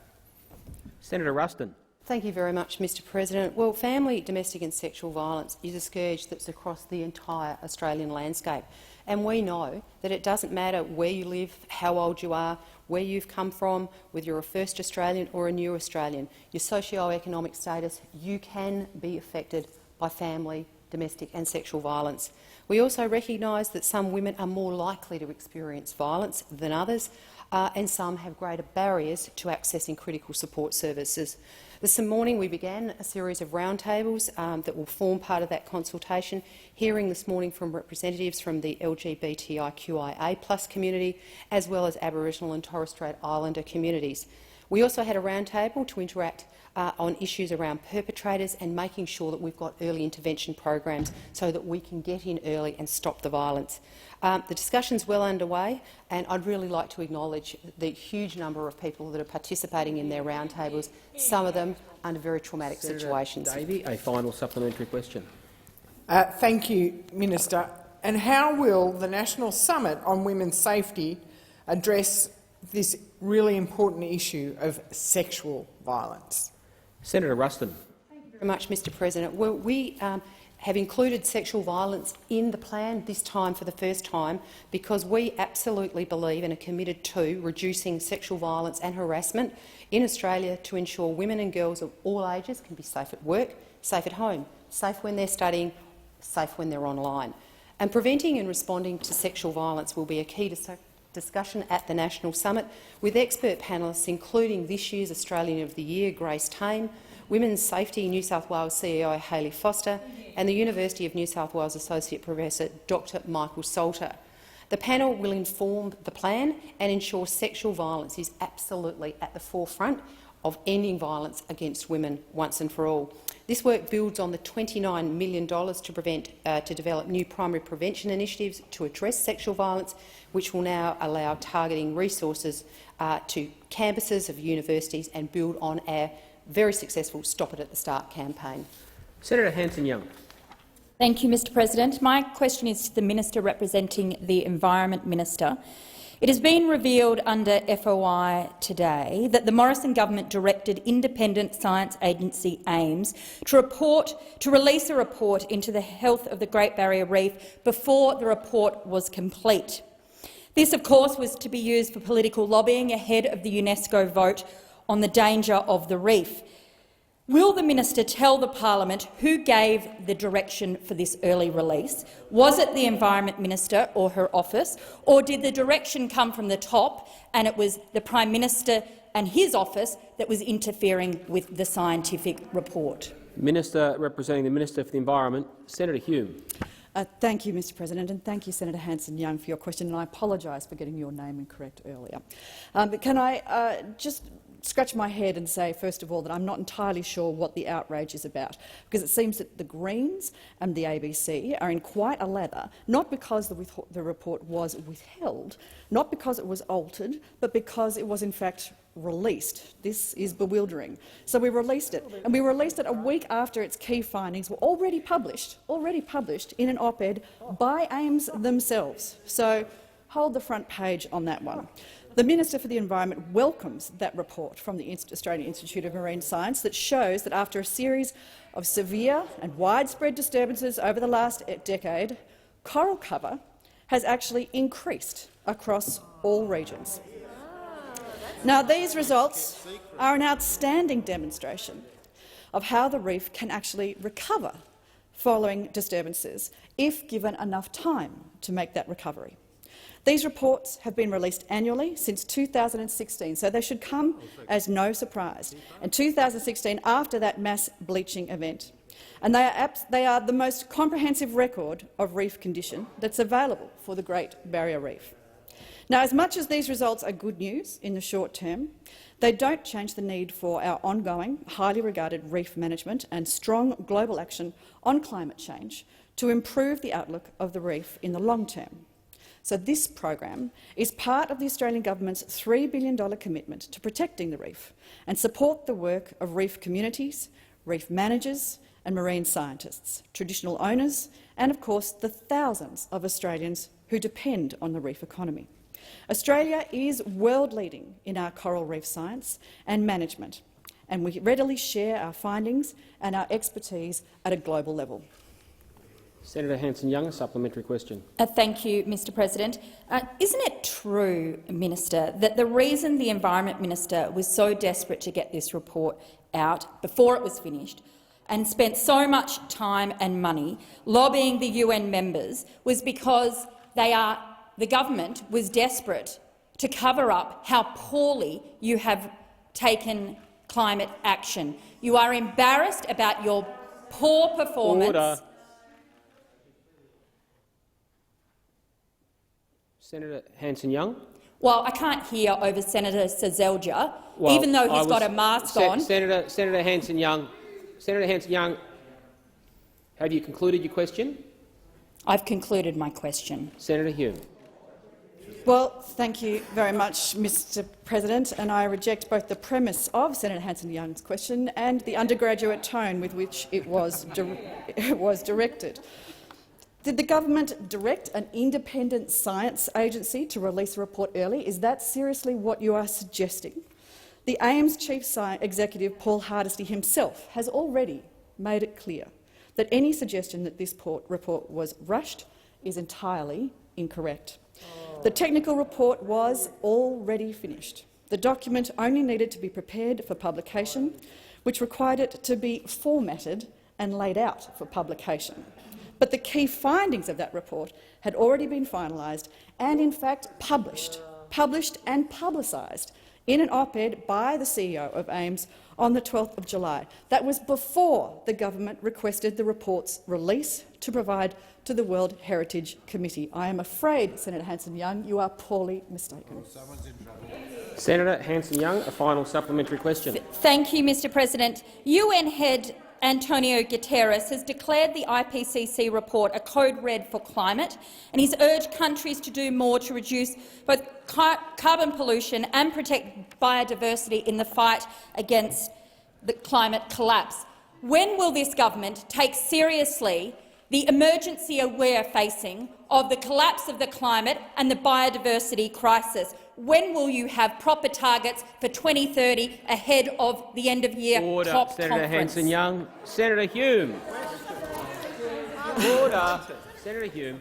Senator Ruston. Thank you very much, Mr President. Well, family, domestic and sexual violence is a scourge that's across the entire Australian landscape. And we know that it doesn't matter where you live, how old you are, where you've come from, whether you're a first Australian or a new Australian, your socio-economic status, you can be affected by family, domestic and sexual violence. We also recognise that some women are more likely to experience violence than others, and some have greater barriers to accessing critical support services. This morning we began a series of roundtables that will form part of that consultation, hearing this morning from representatives from the LGBTIQIA+ community, as well as Aboriginal and Torres Strait Islander communities. We also had a roundtable to interact on issues around perpetrators and making sure that we've got early intervention programs so that we can get in early and stop the violence. The discussion's well underway, and I'd really like to acknowledge the huge number of people that are participating in their roundtables, some of them under very traumatic situations. Senator Davey, a final supplementary question. Thank you, Minister. And how will the National Summit on Women's Safety address this really important issue of sexual violence? Senator Ruston. Thank you very much, Mr President. Well, we have included sexual violence in the plan this time for the first time because we absolutely believe and are committed to reducing sexual violence and harassment in Australia to ensure women and girls of all ages can be safe at work, safe at home, safe when they're studying, safe when they're online. And preventing and responding to sexual violence will be a key discussion at the National Summit, with expert panellists including this year's Australian of the Year, Grace Tame, Women's Safety New South Wales CEO Hayley Foster and the University of New South Wales Associate Professor Dr Michael Salter. The panel will inform the plan and ensure sexual violence is absolutely at the forefront of ending violence against women once and for all. This work builds on the $29 million to develop new primary prevention initiatives to address sexual violence, which will now allow targeting resources to campuses of universities and build on our very successful Stop It at the Start campaign. Senator Hanson-Young. Thank you, Mr President. My question is to the Minister representing the Environment Minister. It has been revealed under FOI today that the Morrison government directed independent science agency AIMS to release a report into the health of the Great Barrier Reef before the report was complete. This, of course, was to be used for political lobbying ahead of the UNESCO vote on the danger of the reef. Will the minister tell the parliament who gave the direction for this early release? Was it the Environment Minister or her office, or did the direction come from the top and it was the Prime Minister and his office that was interfering with the scientific report? Minister representing the Minister for the Environment, Senator Hume. Thank you, Mr President, and thank you, Senator Hanson-Young, for your question, and I apologise for getting your name incorrect earlier. But can I just scratch my head and say, first of all, that I'm not entirely sure what the outrage is about, because it seems that the Greens and the ABC are in quite a lather, not because the report was withheld, not because it was altered, but because it was in fact released. This is bewildering. So we released it, and we released it a week after its key findings were already published in an op-ed by AIMS themselves. So hold the front page on that one. The Minister for the Environment welcomes that report from the Australian Institute of Marine Science that shows that after a series of severe and widespread disturbances over the last decade, coral cover has actually increased across all regions. Now, these results are an outstanding demonstration of how the reef can actually recover following disturbances if given enough time to make that recovery. These reports have been released annually since 2016, so they should come as no surprise. In 2016, after that mass bleaching event, and they are the most comprehensive record of reef condition that's available for the Great Barrier Reef. Now, as much as these results are good news in the short term, they don't change the need for our ongoing, highly regarded reef management and strong global action on climate change to improve the outlook of the reef in the long term. So this program is part of the Australian government's $3 billion commitment to protecting the reef and support the work of reef communities, reef managers and marine scientists, traditional owners and, of course, the thousands of Australians who depend on the reef economy. Australia is world-leading in our coral reef science and management, and we readily share our findings and our expertise at a global level. Senator Hanson-Young, a supplementary question. Thank you, Mr President. Isn't it true, Minister, that the reason the Environment Minister was so desperate to get this report out before it was finished and spent so much time and money lobbying the UN members was because the government was desperate to cover up how poorly you have taken climate action. You are embarrassed about your poor performance. Order. Senator Hanson-Young. Well, I can't hear over Senator Seselja, even though he's got a mask on. Senator Hanson-Young, have you concluded your question? I've concluded my question. Senator Hume. Well, thank you very much, Mr President, and I reject both the premise of Senator Hanson-Young's question and the undergraduate tone with which it was directed. Did the government direct an independent science agency to release a report early? Is that seriously what you are suggesting? The AIMS Chief Executive, Paul Hardesty, himself has already made it clear that any suggestion that this report was rushed is entirely incorrect. The technical report was already finished. The document only needed to be prepared for publication, which required it to be formatted and laid out for publication. But the key findings of that report had already been finalised and, in fact, published and publicised in an op-ed by the CEO of AIMS on the 12th of July. That was before the government requested the report's release to provide to the World Heritage Committee. I am afraid, Senator Hanson-Young, you are poorly mistaken. Senator Hanson-Young, a final supplementary question. Thank you, Mr President. UN head Antonio Guterres has declared the IPCC report a code red for climate, and he's urged countries to do more to reduce both carbon pollution and protect biodiversity in the fight against the climate collapse. When will this government take seriously the emergency we are facing of the collapse of the climate and the biodiversity crisis? When will you have proper targets for 2030 ahead of the end-of-year COP Senator conference? Hanson-Young. Senator Hume. Order. Senator Hume.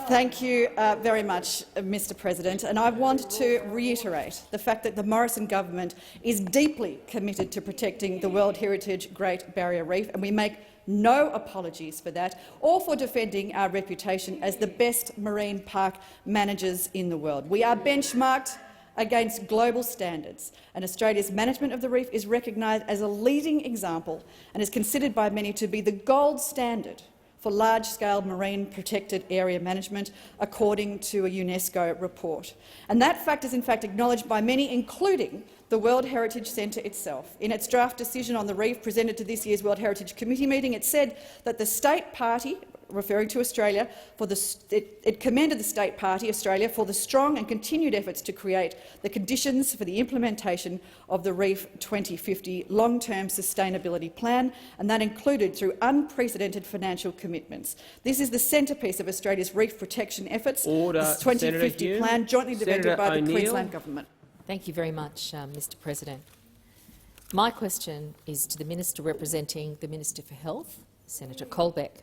Thank you very much, Mr President. And I want to reiterate the fact that the Morrison government is deeply committed to protecting the World Heritage Great Barrier Reef, and we make no apologies for that, or for defending our reputation as the best marine park managers in the world. We are benchmarked against global standards, and Australia's management of the reef is recognised as a leading example and is considered by many to be the gold standard for large-scale marine protected area management, according to a UNESCO report. And that fact is in fact acknowledged by many, including the World Heritage Centre itself. In its draft decision on the reef presented to this year's World Heritage Committee meeting, it said that the state party, referring to Australia, it commended the state party, Australia, for the strong and continued efforts to create the conditions for the implementation of the Reef 2050 long-term sustainability plan, and that included through unprecedented financial commitments. This is the centrepiece of Australia's reef protection efforts, this 2050 plan, jointly debated by the Queensland Government. Thank you very much, Mr President. My question is to the Minister representing the Minister for Health, Senator Colbeck.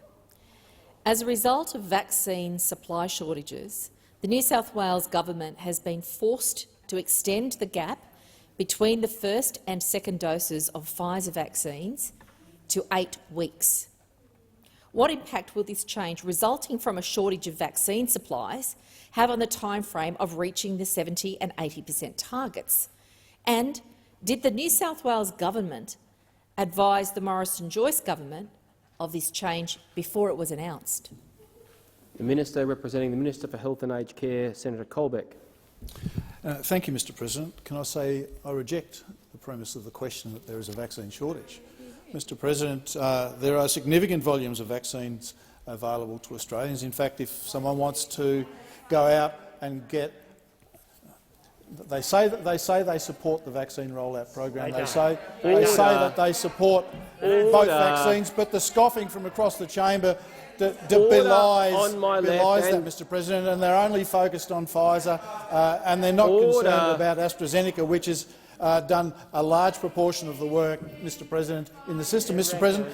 As a result of vaccine supply shortages, the New South Wales government has been forced to extend the gap between the first and second doses of Pfizer vaccines to 8 weeks. What impact will this change resulting from a shortage of vaccine supplies have on the timeframe of reaching the 70% and 80% targets? And did the New South Wales government advise the Morrison-Joyce government of this change before it was announced? The Minister representing the Minister for Health and Aged Care, Senator Colbeck. Thank you, Mr President. Can I say I reject the premise of the question that there is a vaccine shortage. Mr President, there are significant volumes of vaccines available to Australians. In fact, if someone wants to go out and get— They say they support the vaccine rollout program. They say that they support both vaccines, but the scoffing from across the chamber belies that, Mr President, and they're only focused on Pfizer, and they're not concerned about AstraZeneca, which has done a large proportion of the work, Mr President, in the system, Mr President,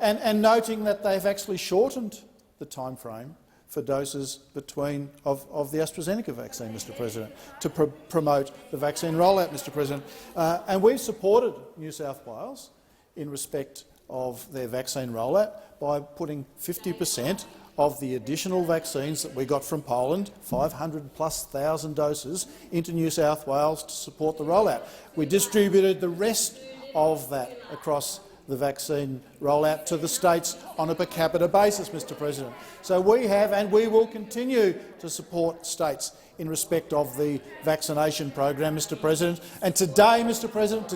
and noting that they've actually shortened the time frame for doses of the AstraZeneca vaccine, Mr President, to promote the vaccine rollout, Mr President. And we've supported New South Wales in respect of their vaccine rollout by putting 50% of the additional vaccines that we got from Poland, 500,000+ doses, into New South Wales to support the rollout. We distributed the rest of that across the vaccine rollout to the states on a per capita basis, Mr President. So we have and we will continue to support states in respect of the vaccination program, Mr President. And today, Mr President,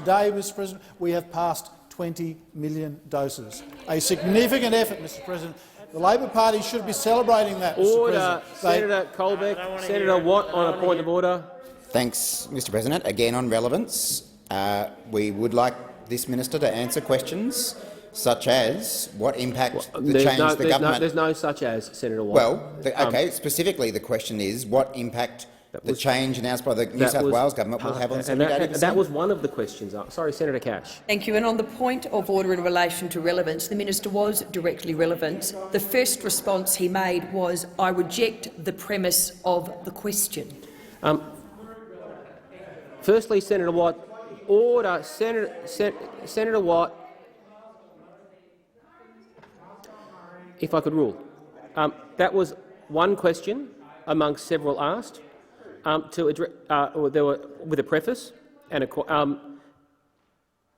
we have passed 20 million doses. A significant effort, Mr President. The Labor Party should be celebrating that, Mr President. Senator Colbeck. Senator Watt on a point of order. Thanks, Mr President. Again on relevance, we would like this minister to answer questions such as what impact the change the government— There's no such as, Senator Watt. Well, specifically the question is what impact the change announced by the New South Wales government will have on segregated. That was one of the questions. Sorry, Senator Cash. Thank you. And on the point of order in relation to relevance, the minister was directly relevant. The first response he made was, "I reject the premise of the question." Firstly, Senator Watt, order. Senator Watt, if I could rule. That was one question amongst several asked. To address, there were with a preface, and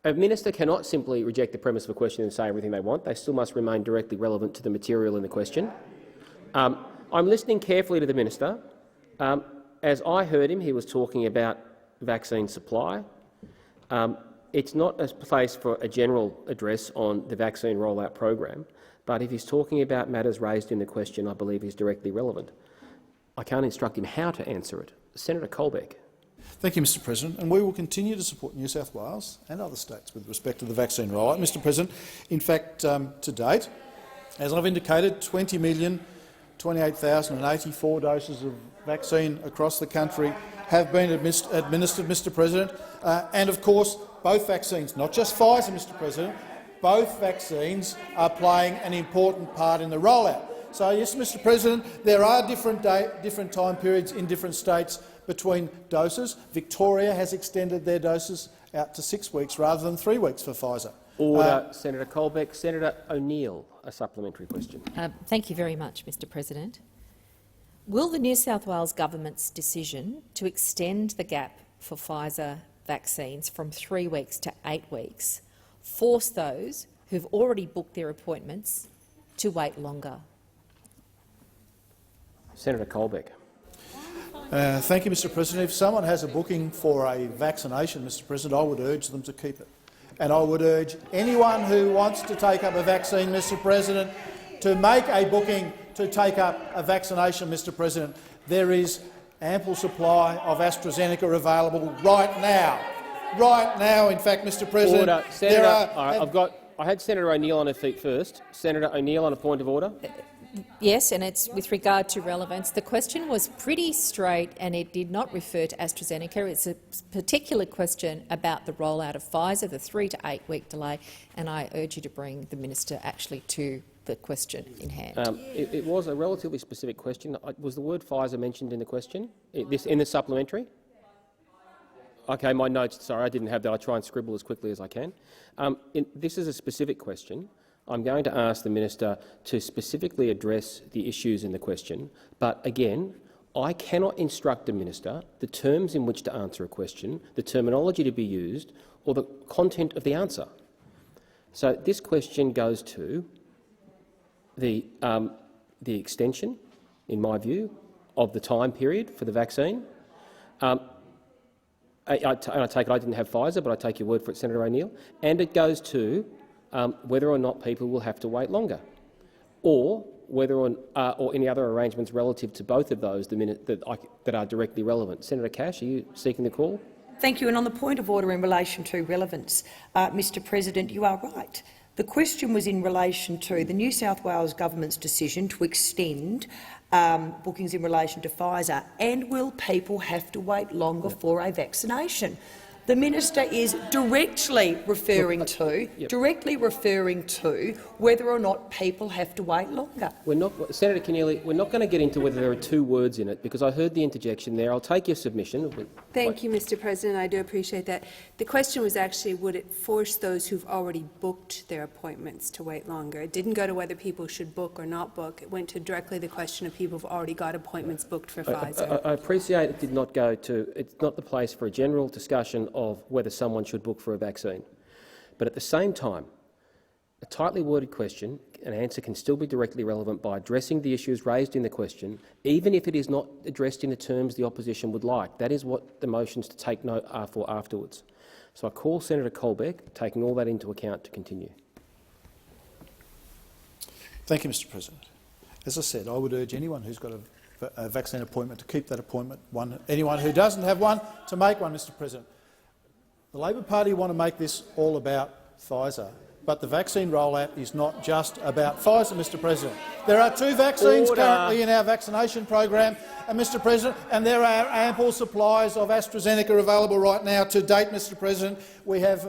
a minister cannot simply reject the premise of a question and say everything they want. They still must remain directly relevant to the material in the question. I'm listening carefully to the minister. As I heard him, he was talking about vaccine supply. It's not a place for a general address on the vaccine rollout program, but if he's talking about matters raised in the question, I believe he's directly relevant. I can't instruct him how to answer it. Senator Colbeck. Thank you, Mr President. And we will continue to support New South Wales and other states with respect to the vaccine rollout. Mr President, in fact, to date, as I've indicated, 20,028,084 doses of vaccine across the country have been administered, Mr President. And, of course, both vaccines, not just Pfizer, Mr President, both vaccines are playing an important part in the rollout. So, yes, Mr President, there are different time periods in different states between doses. Victoria has extended their doses out to 6 weeks rather than 3 weeks for Pfizer. Order, Senator Colbeck. Senator O'Neill, a supplementary question. Thank you very much, Mr President. Will the New South Wales government's decision to extend the gap for Pfizer vaccines from 3 weeks to 8 weeks force those who've already booked their appointments to wait longer? Senator Colbeck. Thank you, Mr President. If someone has a booking for a vaccination, Mr President, I would urge them to keep it. And I would urge anyone who wants to take up a vaccine, Mr President, to make a booking to take up a vaccination, Mr President. There is ample supply of AstraZeneca available right now. Right now, in fact, Mr President. Order. Senator, I had Senator O'Neill on her feet first. Senator O'Neill on a point of order. Yes, and it's with regard to relevance. The question was pretty straight and it did not refer to AstraZeneca. It's a particular question about the rollout of Pfizer, the 3 to 8 week delay, and I urge you to bring the minister actually to the question in hand. It was a relatively specific question. Was the word Pfizer mentioned in the question, in the supplementary? Okay, my notes, sorry, I didn't have that. I try and scribble as quickly as I can. This is a specific question. I'm going to ask the minister to specifically address the issues in the question, but again, I cannot instruct the minister the terms in which to answer a question, the terminology to be used, or the content of the answer. So this question goes to the extension, in my view, of the time period for the vaccine. I take it I didn't have Pfizer, but I take your word for it, Senator O'Neill. And it goes to whether or not people will have to wait longer, or whether or any other arrangements relative to both of those that are directly relevant. Senator Cash, are you seeking the call? Thank you. And on the point of order in relation to relevance, Mr President, you are right. The question was in relation to the New South Wales government's decision to extend bookings in relation to Pfizer, and will people have to wait longer for a vaccination? The minister is directly referring to whether or not people have to wait longer. Senator Keneally, we're not going to get into whether there are two words in it, because I heard the interjection there. I'll take your submission. Thank you, Mr. President. I do appreciate that. The question was actually, would it force those who've already booked their appointments to wait longer? It didn't go to whether people should book or not book. It went to directly the question of people who've already got appointments booked for Pfizer. I appreciate it did not go to. It's not the place for a general discussion of whether someone should book for a vaccine. But at the same time, a tightly worded question, an answer can still be directly relevant by addressing the issues raised in the question, even if it is not addressed in the terms the opposition would like. That is what the motions to take note are for afterwards. So I call Senator Colbeck, taking all that into account, to continue. Thank you, Mr. President. As I said, I would urge anyone who's got a vaccine appointment to keep that appointment. Anyone who doesn't have one to make one, Mr. President. The Labor Party want to make this all about Pfizer, but the vaccine rollout is not just about Pfizer, Mr. President. There are 2 vaccines currently in our vaccination program, Mr. President, and there are ample supplies of AstraZeneca available right now. To date, Mr. President, we have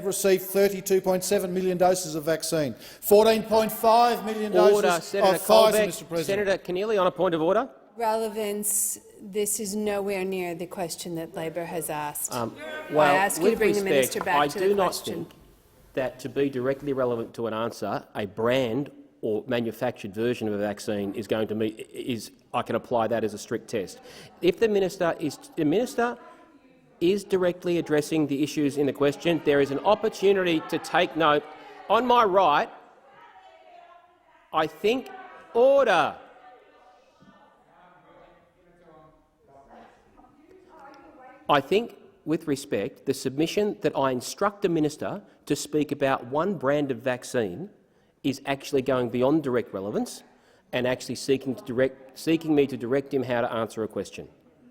received 32.7 million doses of vaccine, 14.5 million doses of Pfizer, Mr. President. Senator Keneally, on a point of order. Relevance. This is nowhere near the question that Labor has asked. Well, I ask you to bring the minister back to the question. I do not think that to be directly relevant to an answer, a brand or manufactured version of a vaccine is going to meet. I can apply that as a strict test. If the minister is directly addressing the issues in the question, there is an opportunity to take note. On my right, I think order. I think, with respect, the submission that I instruct a minister to speak about one brand of vaccine is actually going beyond direct relevance and actually seeking me to direct him how to answer a question.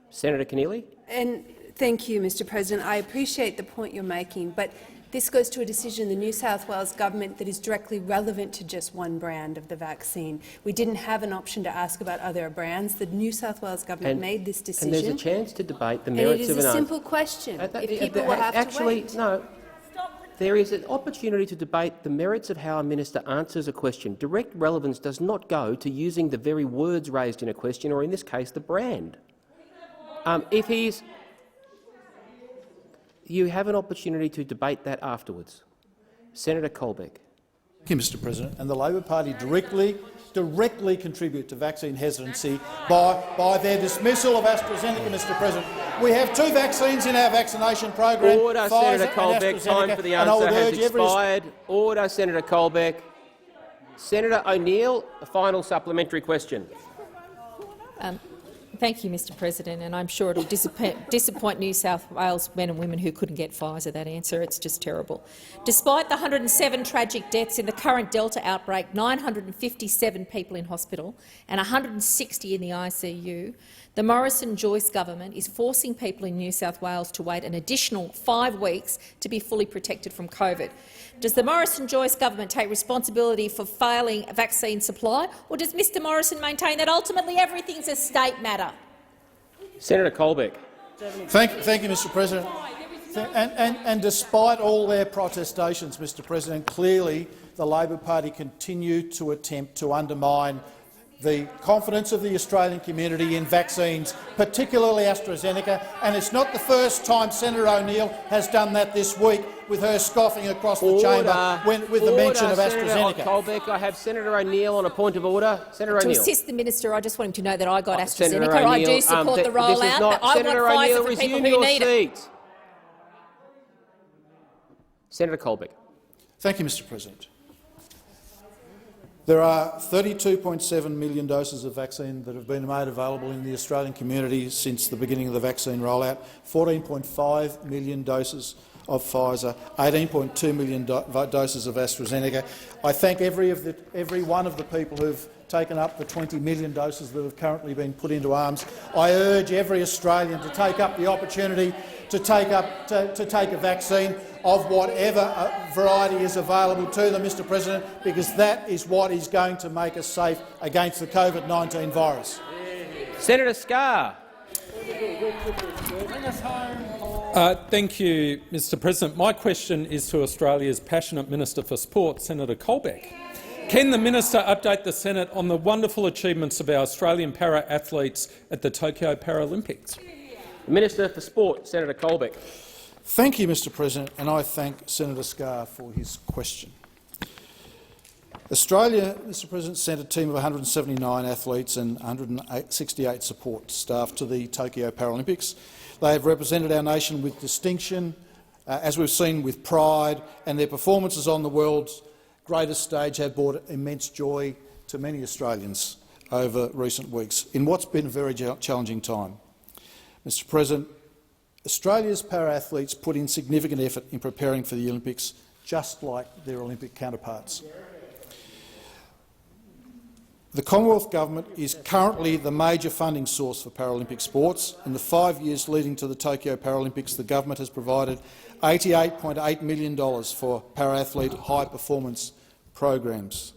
Senator Keneally? And thank you, Mr. President. I appreciate the point you're making, but this goes to a decision of the New South Wales government that is directly relevant to just one brand of the vaccine. We didn't have an option to ask about other brands. The New South Wales government made this decision. And there's a chance to debate the merits of an answer. It is a simple question. If people will have to wait. No. There is an opportunity to debate the merits of how a minister answers a question. Direct relevance does not go to using the very words raised in a question, or in this case, the brand. You have an opportunity to debate that afterwards. Senator Colbeck. Thank you, Mr. President. And the Labor Party directly contribute to vaccine hesitancy by their dismissal of AstraZeneca, Mr. President. We have 2 vaccines in our vaccination program. Order, Pfizer Senator Colbeck. Time for the answer has expired. Order, Senator Colbeck. Senator O'Neill, a final supplementary question. Thank you, Mr. President, and I'm sure it will disappoint New South Wales men and women who couldn't get Pfizer, that answer. It's just terrible. Despite the 107 tragic deaths in the current Delta outbreak, 957 people in hospital and 160 in the ICU, the Morrison-Joyce government is forcing people in New South Wales to wait an additional 5 weeks to be fully protected from COVID. Does the Morrison-Joyce government take responsibility for failing vaccine supply, or does Mr Morrison maintain that ultimately everything's a state matter? Senator Colbeck. Thank you, Mr. President. And despite all their protestations, Mr. President, clearly the Labor Party continue to attempt to undermine the confidence of the Australian community in vaccines, particularly AstraZeneca, and it's not the first time Senator O'Neill has done that this week with her scoffing across the chamber with the mention of AstraZeneca. Senator Colbeck, I have Senator O'Neill on a point of order. Senator O'Neill. To assist the minister, I just want him to know that I got AstraZeneca. I do support the rollout, but I want Pfizer for people who need it. Senator Colbeck. Thank you, Mr. President. There are 32.7 million doses of vaccine that have been made available in the Australian community since the beginning of the vaccine rollout, 14.5 million doses of Pfizer, 18.2 million doses of AstraZeneca. I thank every one of the people who've taken up the 20 million doses that have currently been put into arms. I urge every Australian to take up the opportunity to take a vaccine of whatever variety is available to them, Mr. President, because that is what is going to make us safe against the COVID-19 virus. Senator Scarr. Bring us home. Thank you, Mr President. My question is to Australia's passionate Minister for Sport, Senator Colbeck. Can the minister update the Senate on the wonderful achievements of our Australian para-athletes at the Tokyo Paralympics? The Minister for Sport, Senator Colbeck. Thank you, Mr President, and I thank Senator Scarr for his question. Australia, Mr President, sent a team of 179 athletes and 168 support staff to the Tokyo Paralympics. They have represented our nation with distinction, as we've seen, with pride, and their performances on the world's greatest stage have brought immense joy to many Australians over recent weeks, in what's been a very challenging time. Mr President, Australia's para-athletes put in significant effort in preparing for the Olympics, just like their Olympic counterparts. The Commonwealth Government is currently the major funding source for Paralympic sports. In the 5 years leading to the Tokyo Paralympics, the government has provided $88.8 million for para-athlete high-performance programs.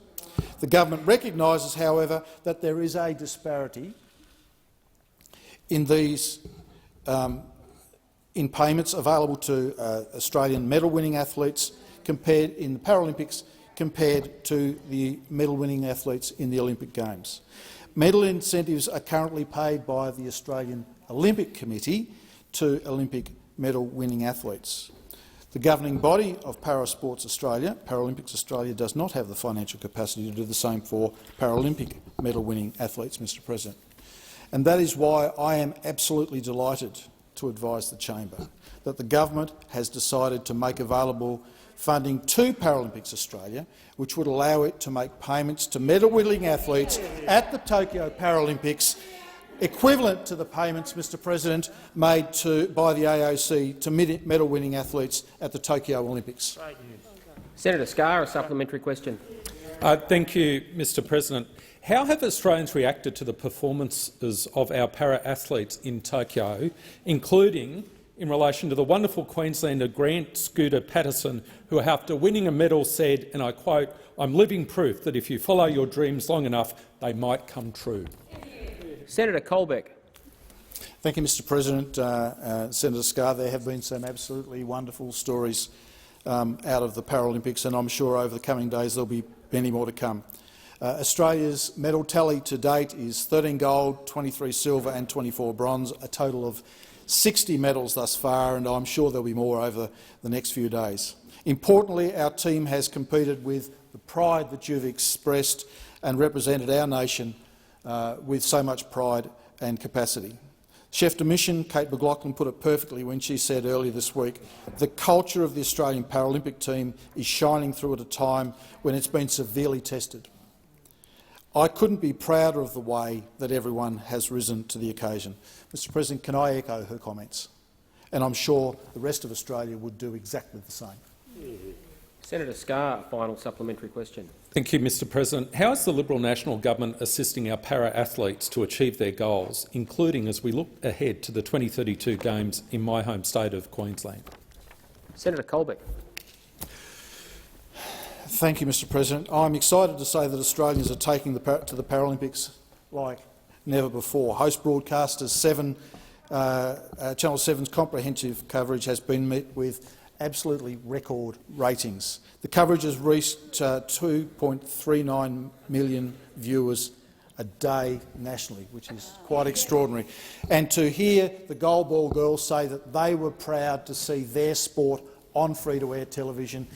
The government recognises, however, that there is a disparity in these in payments available to Australian medal-winning athletes compared in the Paralympics compared to the medal-winning athletes in the Olympic Games. Medal incentives are currently paid by the Australian Olympic Committee to Olympic medal-winning athletes. The governing body of Parasports Australia, Paralympics Australia, does not have the financial capacity to do the same for Paralympic medal-winning athletes, Mr President. And that is why I am absolutely delighted to advise the chamber that the government has decided to make available funding to Paralympics Australia, which would allow it to make payments to medal-winning athletes at the Tokyo Paralympics equivalent to the payments, Mr President, made by the AOC to medal-winning athletes at the Tokyo Olympics. Senator Scarr, a supplementary question. Thank you, Mr President. How have Australians reacted to the performances of our para-athletes in Tokyo, including in relation to the wonderful Queenslander Grant Scooter Patterson, who after winning a medal said, and I quote, "I'm living proof that if you follow your dreams long enough, they might come true." Senator Colbeck. Thank you, Mr President. Senator Scarr, there have been some absolutely wonderful stories out of the Paralympics, and I'm sure over the coming days there'll be many more to come. Australia's medal tally to date is 13 gold, 23 silver and 24 bronze, a total of 60 medals thus far, and I'm sure there'll be more over the next few days. Importantly, our team has competed with the pride that you've expressed and represented our nation with so much pride and capacity. Chef de Mission Kate McLaughlin put it perfectly when she said earlier this week, the culture of the Australian Paralympic team is shining through at a time when it's been severely tested. I couldn't be prouder of the way that everyone has risen to the occasion. Mr President, can I echo her comments? And I'm sure the rest of Australia would do exactly the same. Senator Scarr, final supplementary question. Thank you, Mr President. How is the Liberal National Government assisting our para-athletes to achieve their goals, including as we look ahead to the 2032 Games in my home state of Queensland? Senator Colbeck. Thank you, Mr President. I'm excited to say that Australians are taking to the Paralympics like never before. Host broadcasters Channel 7's comprehensive coverage has been met with absolutely record ratings. The coverage has reached 2.39 million viewers a day nationally, which is quite extraordinary. And to hear the Goalball girls say that they were proud to see their sport on free-to-air television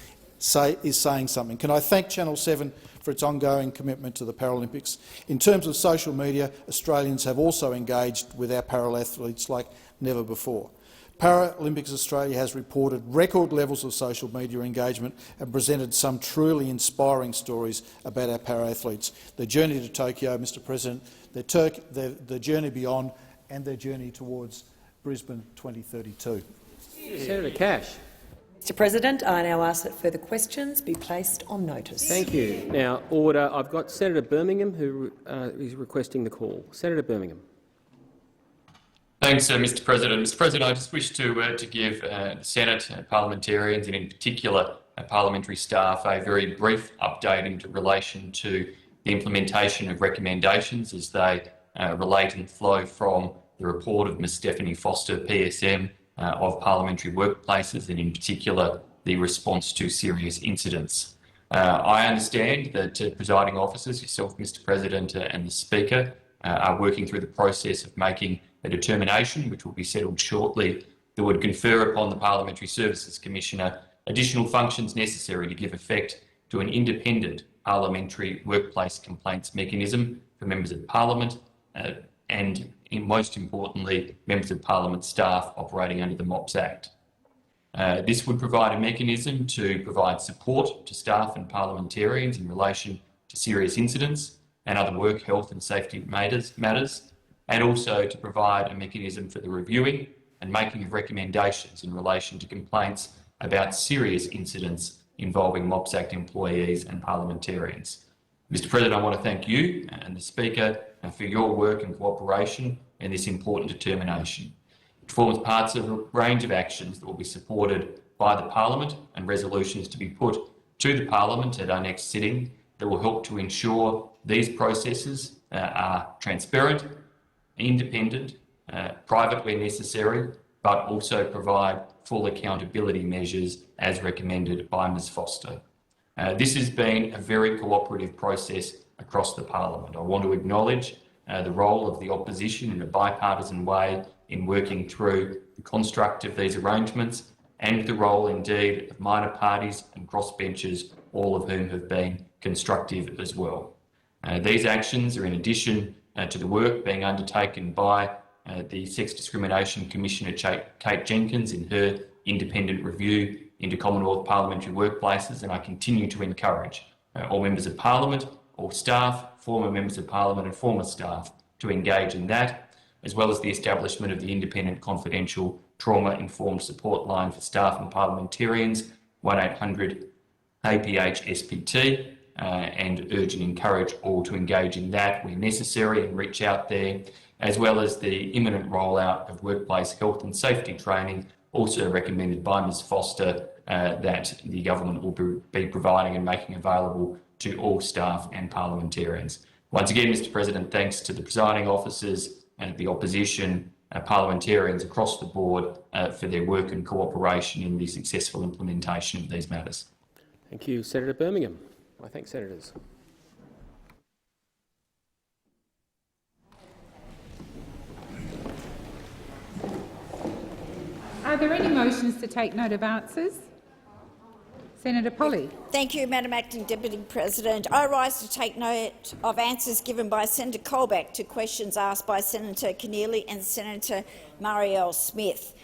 is saying something. Can I thank Channel 7 for its ongoing commitment to the Paralympics? In terms of social media, Australians have also engaged with our para-athletes like never before. Paralympics Australia has reported record levels of social media engagement and presented some truly inspiring stories about our para-athletes. Their journey to Tokyo, Mr President, their journey beyond and their journey towards Brisbane 2032. Senator Cash. Mr President, I now ask that further questions be placed on notice. Thank you. Now, order. I've got Senator Birmingham who is requesting the call. Senator Birmingham. Thanks, Mr President. Mr President, I just wish to give the Senate, parliamentarians and in particular parliamentary staff a very brief update in relation to the implementation of recommendations as they relate and flow from the report of Ms Stephanie Foster, PSM, of parliamentary workplaces and in particular the response to serious incidents. I understand that presiding officers, yourself, Mr. President, and the Speaker, are working through the process of making a determination, which will be settled shortly, that would confer upon the Parliamentary Services Commissioner additional functions necessary to give effect to an independent parliamentary workplace complaints mechanism for members of Parliament and, most importantly, members of Parliament staff operating under the MOPS Act. This would provide a mechanism to provide support to staff and parliamentarians in relation to serious incidents and other work, health and safety matters, and also to provide a mechanism for the reviewing and making of recommendations in relation to complaints about serious incidents involving MOPS Act employees and parliamentarians. Mr. President, I want to thank you and the Speaker for your work and cooperation in this important determination. It forms parts of a range of actions that will be supported by the Parliament and resolutions to be put to the Parliament at our next sitting that will help to ensure these processes are transparent, independent, private where necessary, but also provide full accountability measures as recommended by Ms Foster. This has been a very cooperative process across the Parliament. I want to acknowledge the role of the opposition in a bipartisan way in working through the construct of these arrangements and the role indeed of minor parties and crossbenchers, all of whom have been constructive as well. These actions are in addition to the work being undertaken by the Sex Discrimination Commissioner Kate Jenkins in her independent review into Commonwealth parliamentary workplaces, and I continue to encourage all members of Parliament, all staff, former members of Parliament and former staff to engage in that, as well as the establishment of the independent confidential trauma-informed support line for staff and parliamentarians, 1800 APH SPT, and urge and encourage all to engage in that where necessary and reach out there, as well as the imminent rollout of workplace health and safety training, also recommended by Ms Foster, that the government will be providing and making available to all staff and parliamentarians. Once again, Mr President, thanks to the presiding officers and the opposition, parliamentarians across the board for their work and cooperation in the successful implementation of these matters. Thank you, Senator Birmingham. I thank senators. Are there any motions to take note of answers? Senator Polley. Thank you, Madam Acting Deputy President. I rise to take note of answers given by Senator Colbeck to questions asked by Senator Keneally and Senator Marielle Smith.